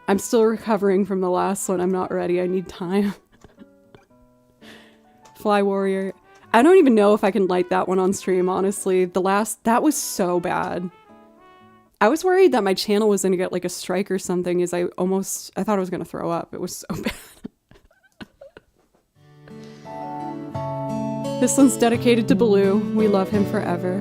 I'm still recovering from the last one. I'm not ready. I need time. Fly Warrior. I don't even know if I can light that one on stream, honestly. That was so bad. I was worried that my channel was going to get like a strike or something, as I thought I was going to throw up. It was so bad. This one's dedicated to Baloo. We love him forever.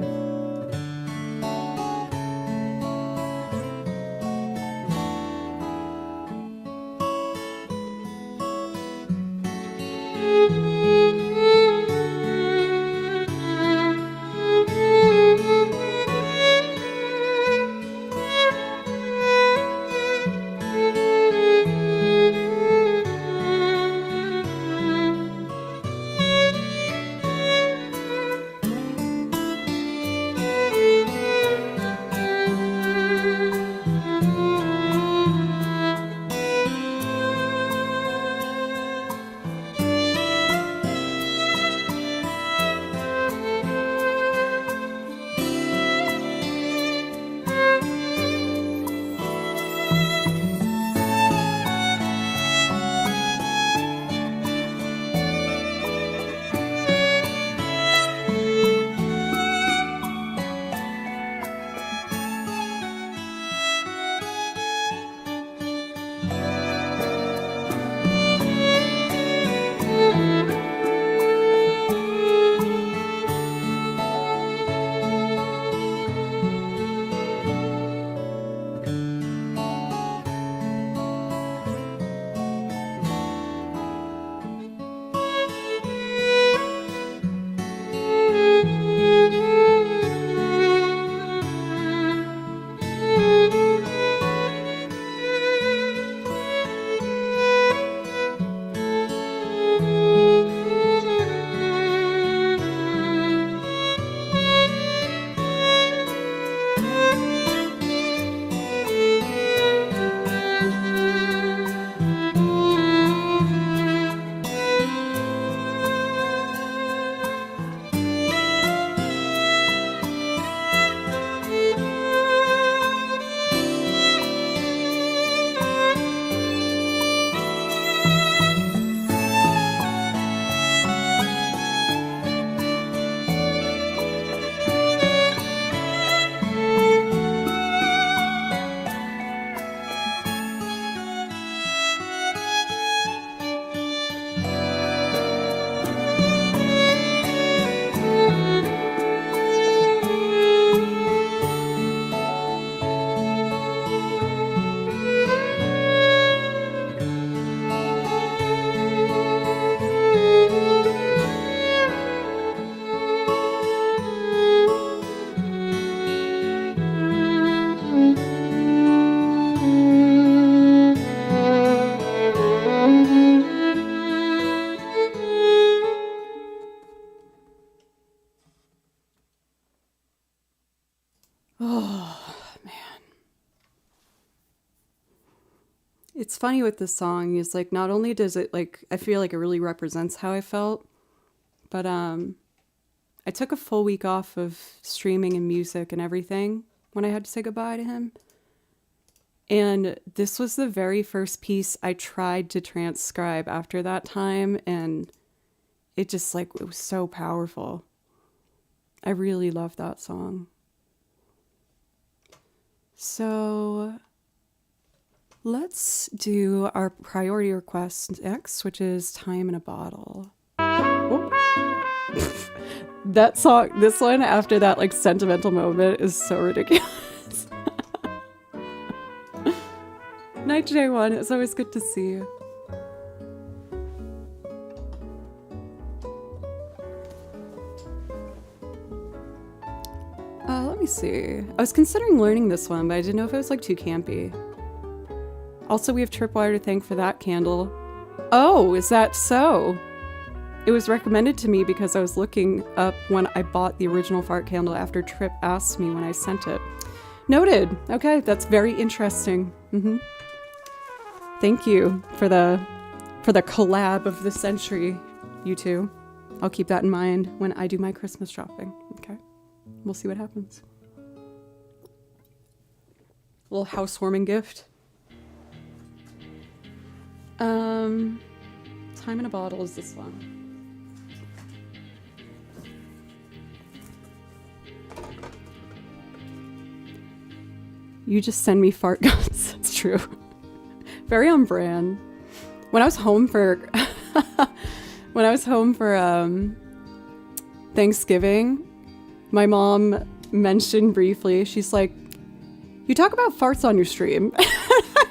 Oh, man. It's funny with this song is like not only does it like I feel like it really represents how I felt, but I took a full week off of streaming and music and everything when I had to say goodbye to him. And this was the very first piece I tried to transcribe after that time, and it just like it was so powerful. I really love that song. So let's do our priority request next, which is Time in a Bottle. Oh. That song, this one after that like sentimental moment is so ridiculous. Night J1, it's always good to see you. Let me see. I was considering learning this one, but I didn't know if it was like too campy. Also, we have Tripwire to thank for that candle. Oh, is that so? It was recommended to me because I was looking up when I bought the original fart candle after Trip asked me when I sent it. Noted. Okay, that's very interesting. Thank you for the collab of the century, you two. I'll keep that in mind when I do my Christmas shopping. Okay, we'll see what happens. Little housewarming gift. Time in a Bottle is this one. You just send me fart guns. That's true. Very on brand. When I was home for Thanksgiving, my mom mentioned briefly, she's like, "You talk about farts on your stream."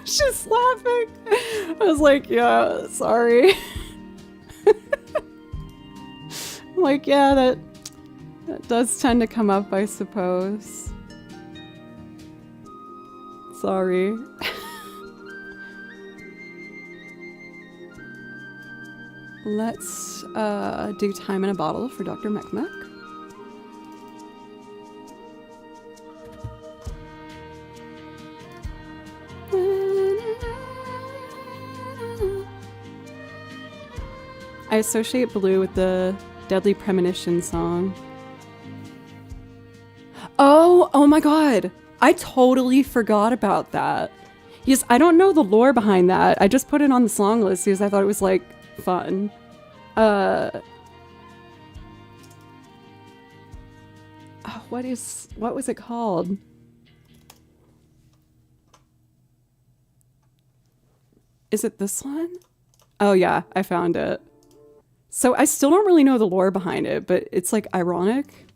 She's laughing. I was like, "Yeah, sorry." I'm like, yeah, that does tend to come up, I suppose. Sorry. Let's do Time in a Bottle for Dr. Mekmek. I associate Blue with the Deadly Premonition song. Oh my god! I totally forgot about that. Yes, I don't know the lore behind that. I just put it on the song list because I thought it was, like, fun. What was it called? Is it this one? Oh yeah, I found it. So I still don't really know the lore behind it, but it's like ironic.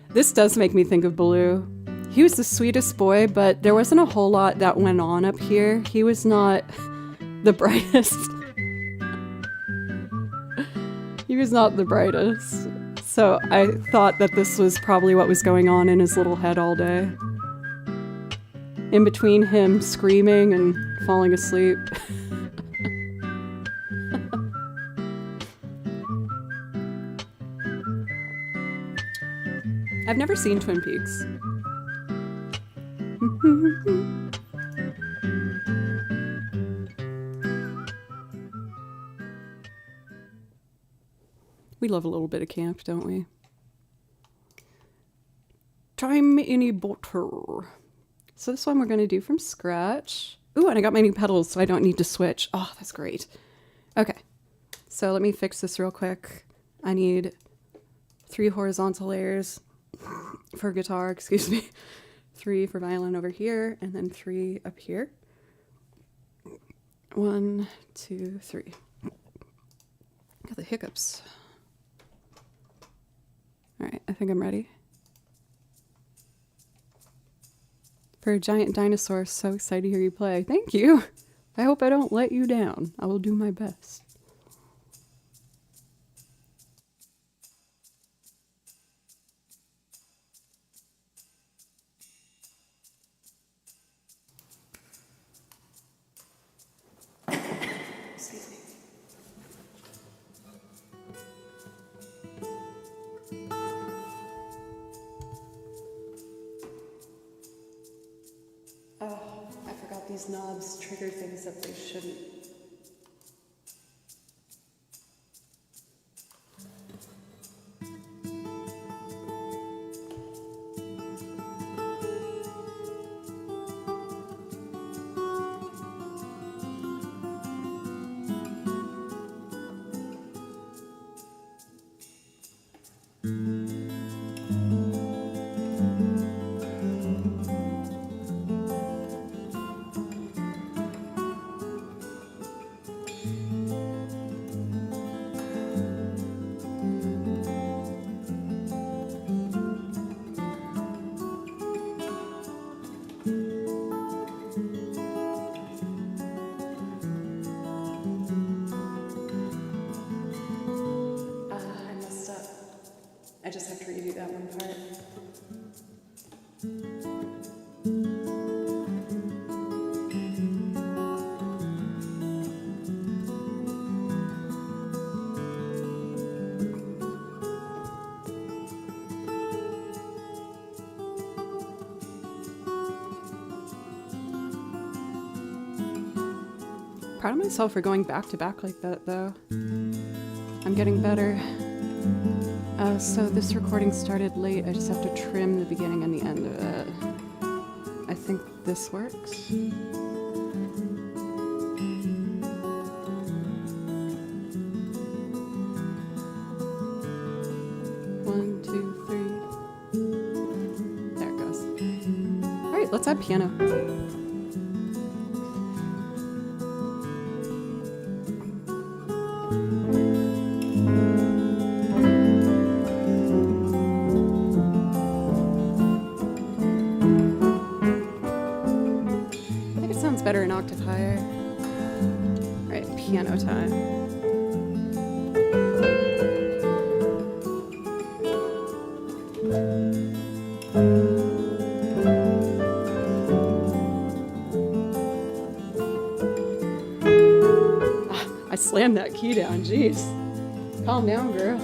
This does make me think of Baloo. He was the sweetest boy, but there wasn't a whole lot that went on up here. He was not the brightest. He was not the brightest. So I thought that this was probably what was going on in his little head all day. In between him screaming and falling asleep. I've never seen Twin Peaks. We love a little bit of camp, don't we? Time in a Bottle. So this one we're going to do from scratch. Ooh, and I got my new pedals, so I don't need to switch. Oh, that's great. Okay, so let me fix this real quick. I need 3 horizontal layers for guitar, excuse me. 3 for violin over here, and then 3 up here. 1, 2, 3. Got the hiccups. All right, I think I'm ready. For a giant dinosaur, so excited to hear you play. Thank you. I hope I don't let you down. I will do my best. Excuse me. these knobs trigger things that they shouldn't. I messed up. I just have to redo that one part. Proud of myself for going back to back like that, though. I'm getting better. So this recording started late. I just have to trim the beginning and the end of it. I think this works. One, two, three. There it goes. All right, let's add piano. Better an octave higher. All right, piano time. I slammed that key down, jeez. Calm down, girl.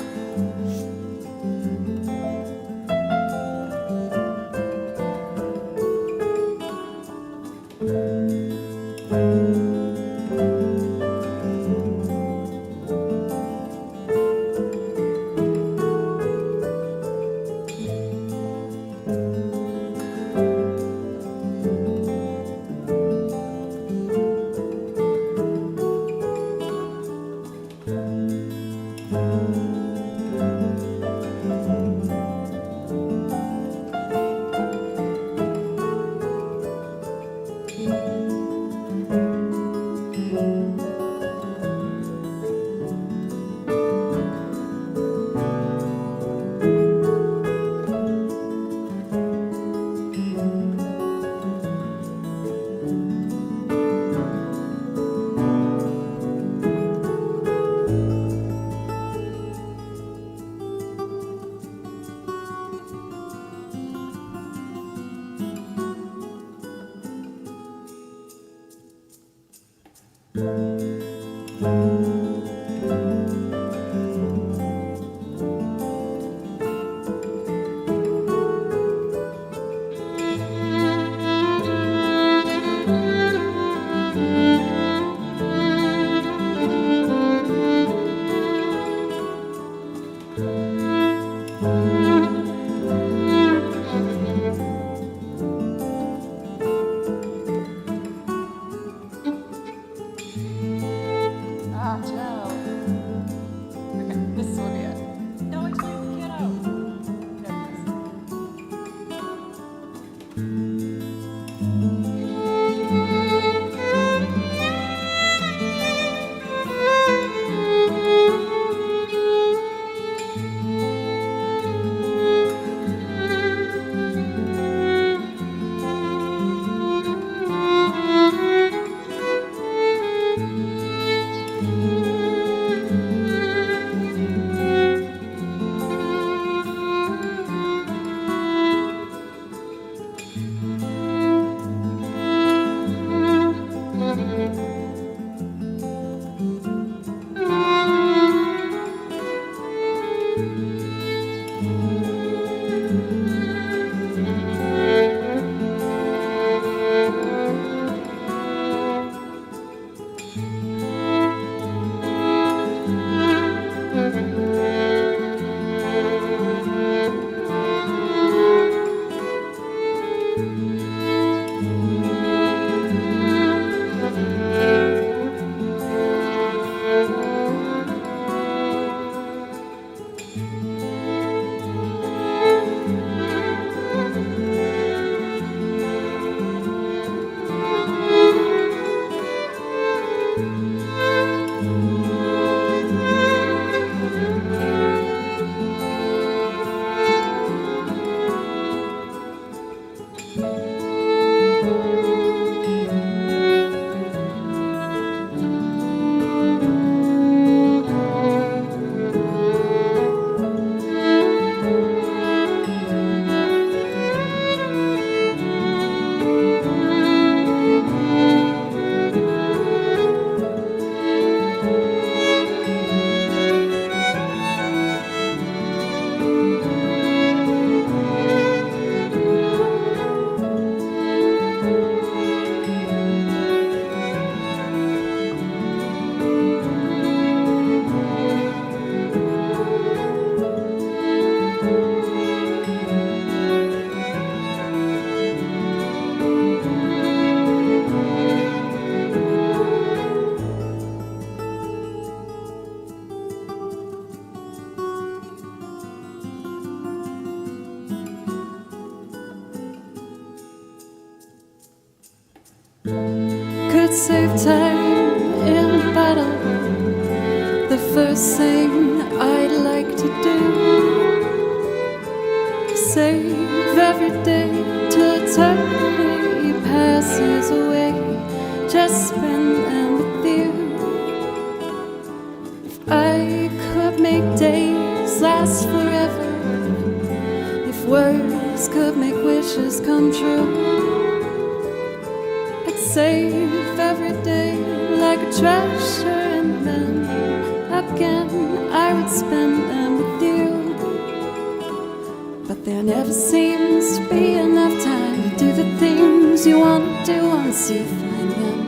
save time in battle. The first thing I'd like to do, save every day till eternity passes away. Just spend them with you. If I could make days last forever, if words could make wishes come true, I'd save every day like a treasure, and then again I would spend them with you. But there never seems to be enough time to do the things you want to do once you find them.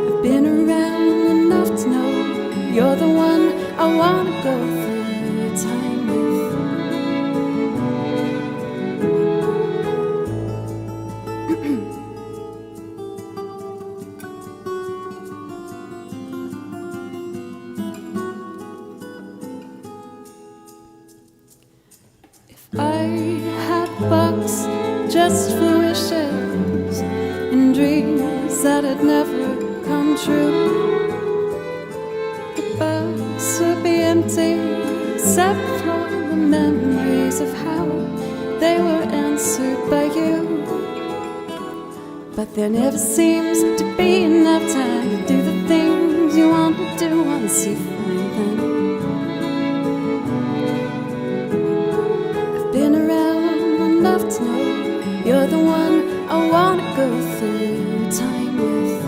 I've been around enough to know you're the one I want to go through time with. I had bucks just for wishes and dreams that had never come true. The bucks would be empty except for the memories of how they were answered by you. But there never seems to be enough time to do the things you want to do once you find them. Been around enough to know you're the one I want to go through time with.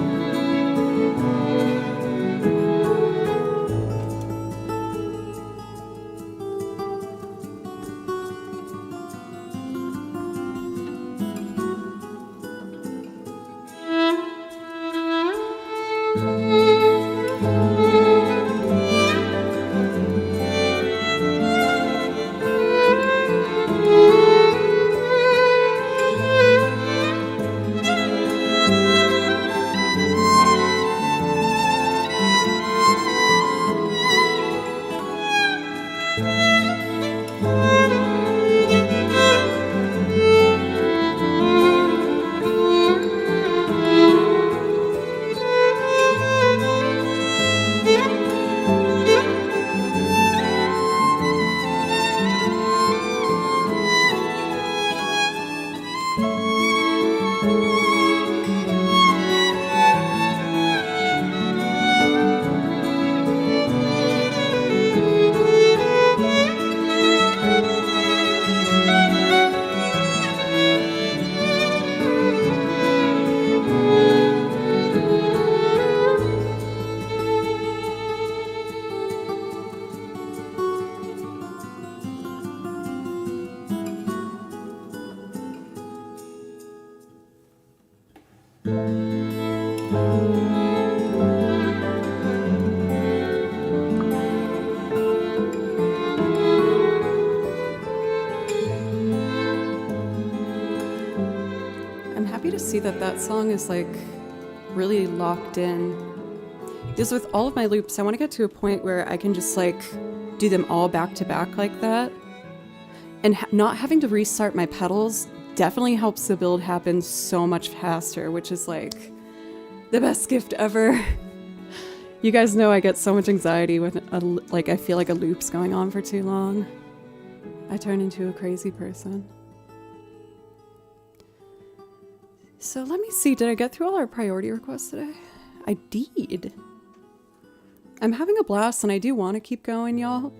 I'm happy to see that that song is like really locked in. Because with all of my loops, I want to get to a point where I can just like do them all back to back like that. And not having to restart my pedals definitely helps the build happen so much faster, which is like the best gift ever. You guys know I get so much anxiety when I feel like a loop's going on for too long. I turn into a crazy person. So let me see, did I get through all our priority requests today? I did. I'm having a blast and I do want to keep going, y'all.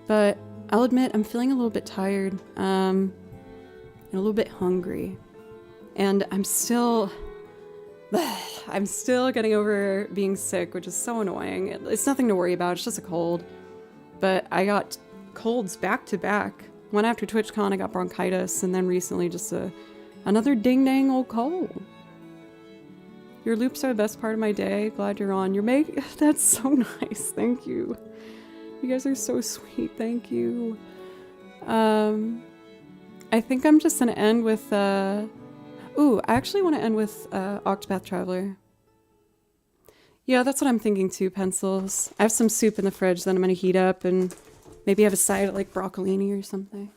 But I'll admit I'm feeling a little bit tired. And a little bit hungry. And I'm still getting over being sick, which is so annoying. It's nothing to worry about, it's just a cold. But I got colds back to back. One after TwitchCon I got bronchitis, and then recently just another ding-dang old cold. Your loops are the best part of my day. Glad you're on. That's so nice. Thank you. You guys are so sweet. Thank you. I think I'm just gonna end with I actually want to end with Octopath Traveler. Yeah, that's what I'm thinking too, Pencils. I have some soup in the fridge that I'm gonna heat up and maybe have a side of like broccolini or something.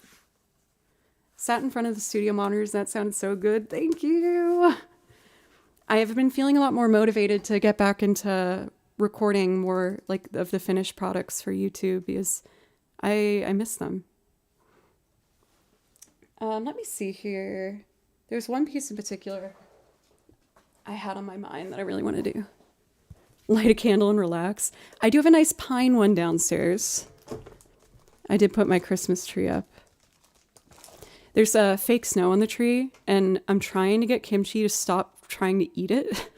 Sat in front of the studio monitors. That sounded so good. Thank you. I have been feeling a lot more motivated to get back into recording more like of the finished products for YouTube because I miss them. Let me see here. There's one piece in particular I had on my mind that I really want to do. Light a candle and relax. I do have a nice pine one downstairs. I did put my Christmas tree up. There's a fake snow on the tree, and I'm trying to get Kimchi to stop trying to eat it.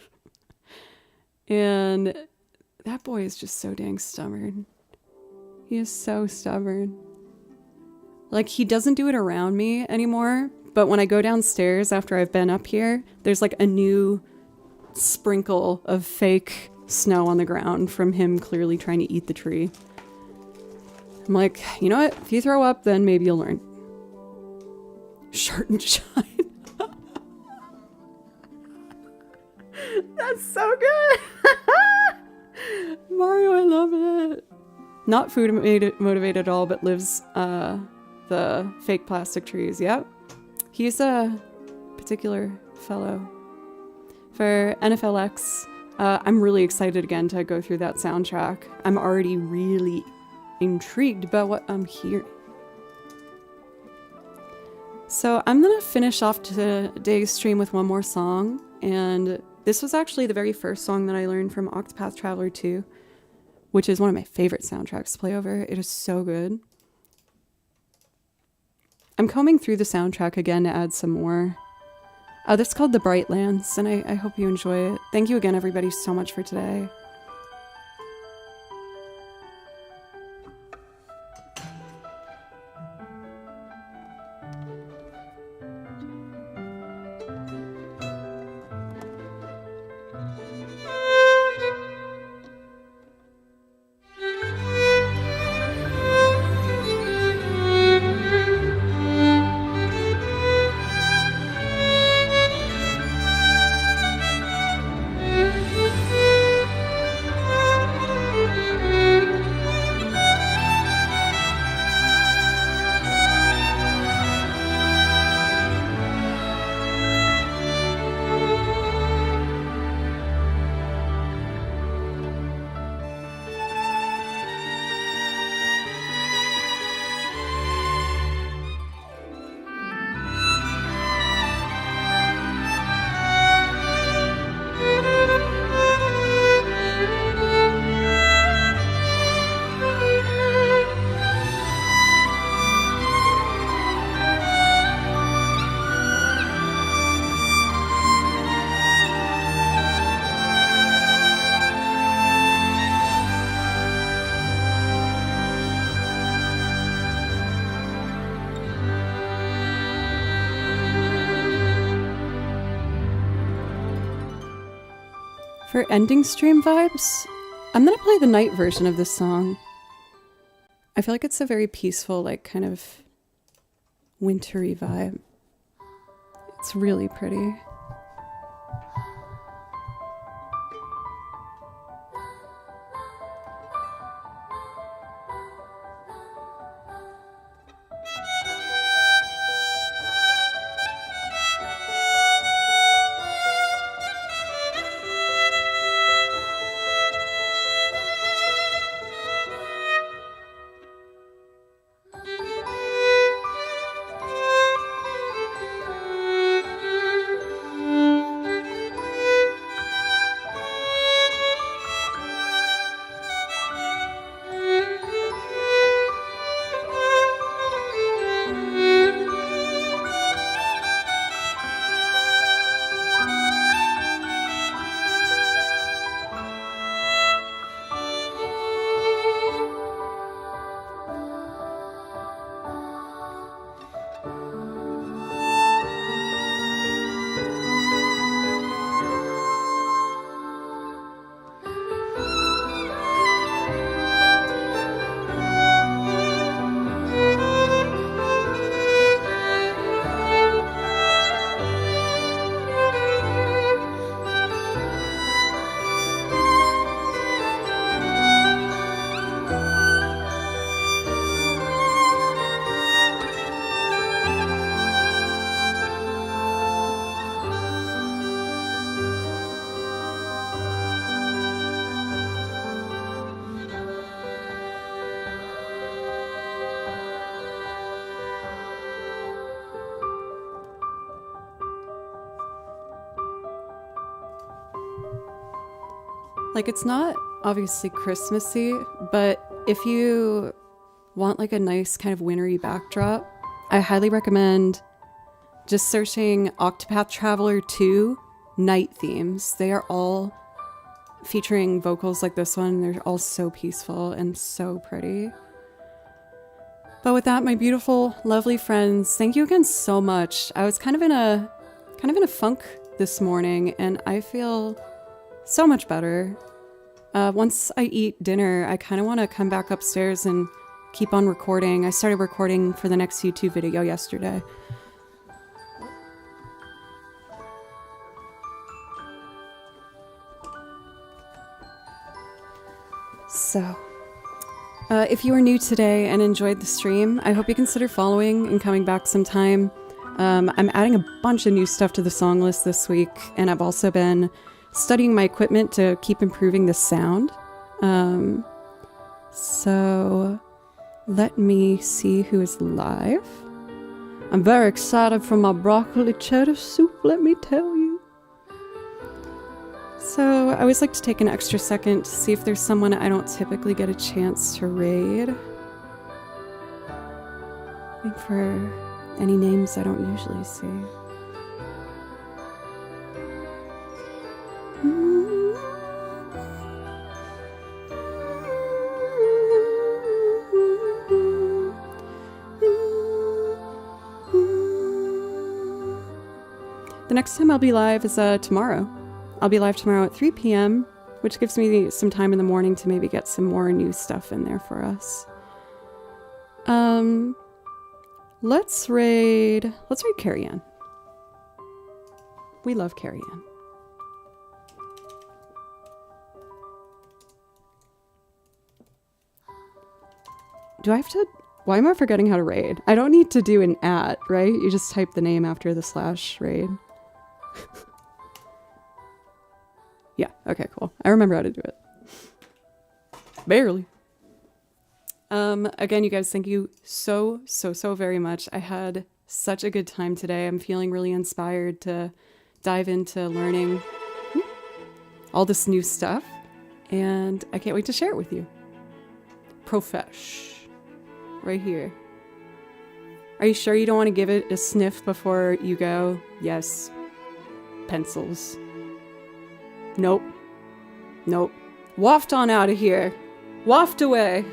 And that boy is just so dang stubborn. He is so stubborn. Like, he doesn't do it around me anymore, but when I go downstairs after I've been up here, there's like a new sprinkle of fake snow on the ground from him clearly trying to eat the tree. I'm like, you know what? If you throw up, then maybe you'll learn. Shirt and shine. That's so good. Mario, I love it. Not food motivated at all, but lives the fake plastic trees. Yep. He's a particular fellow. For NFLX, I'm really excited again to go through that soundtrack. I'm already really intrigued about what I'm hearing. So I'm going to finish off today's stream with one more song. And this was actually the very first song that I learned from Octopath Traveler 2, which is one of my favorite soundtracks to play over. It is so good. I'm combing through the soundtrack again to add some more. That's called The Bright Lands, and I hope you enjoy it. Thank you again, everybody, so much for today. For ending stream vibes, I'm gonna play the night version of this song. I feel like it's a very peaceful, like kind of wintry vibe. It's really pretty. Like, it's not obviously Christmassy, but if you want like a nice kind of wintry backdrop, I highly recommend just searching Octopath Traveler 2 night themes. They are all featuring vocals like this one. They're all so peaceful and so pretty. But with that, my beautiful, lovely friends, thank you again so much. I was kind of in a funk this morning, and I feel so much better. Once I eat dinner, I kind of want to come back upstairs and keep on recording. I started recording for the next YouTube video yesterday. So, if you are new today and enjoyed the stream, I hope you consider following and coming back sometime. I'm adding a bunch of new stuff to the song list this week, and I've also been studying my equipment to keep improving the sound. So let me see who is live. I'm very excited for my broccoli cheddar soup, let me tell you. So I always like to take an extra second to see if there's someone I don't typically get a chance to raid. Looking for any names I don't usually see. The next time I'll be live is tomorrow. I'll be live tomorrow at 3 p.m., which gives me some time in the morning to maybe get some more new stuff in there for us. Let's raid Carrie Ann. We love Carrie Ann. Do I have to... Why am I forgetting how to raid? I don't need to do an @ right? You just type the name after the /raid. Yeah, okay, cool. I remember how to do it. Barely. Again, you guys, thank you so very much. I had such a good time today. I'm feeling really inspired to dive into learning all this new stuff, and I can't wait to share it with you. Profesh. Right here. Are you sure you don't want to give it a sniff before you go? Yes. Pencils. Nope. Nope. Waft on out of here. Waft away.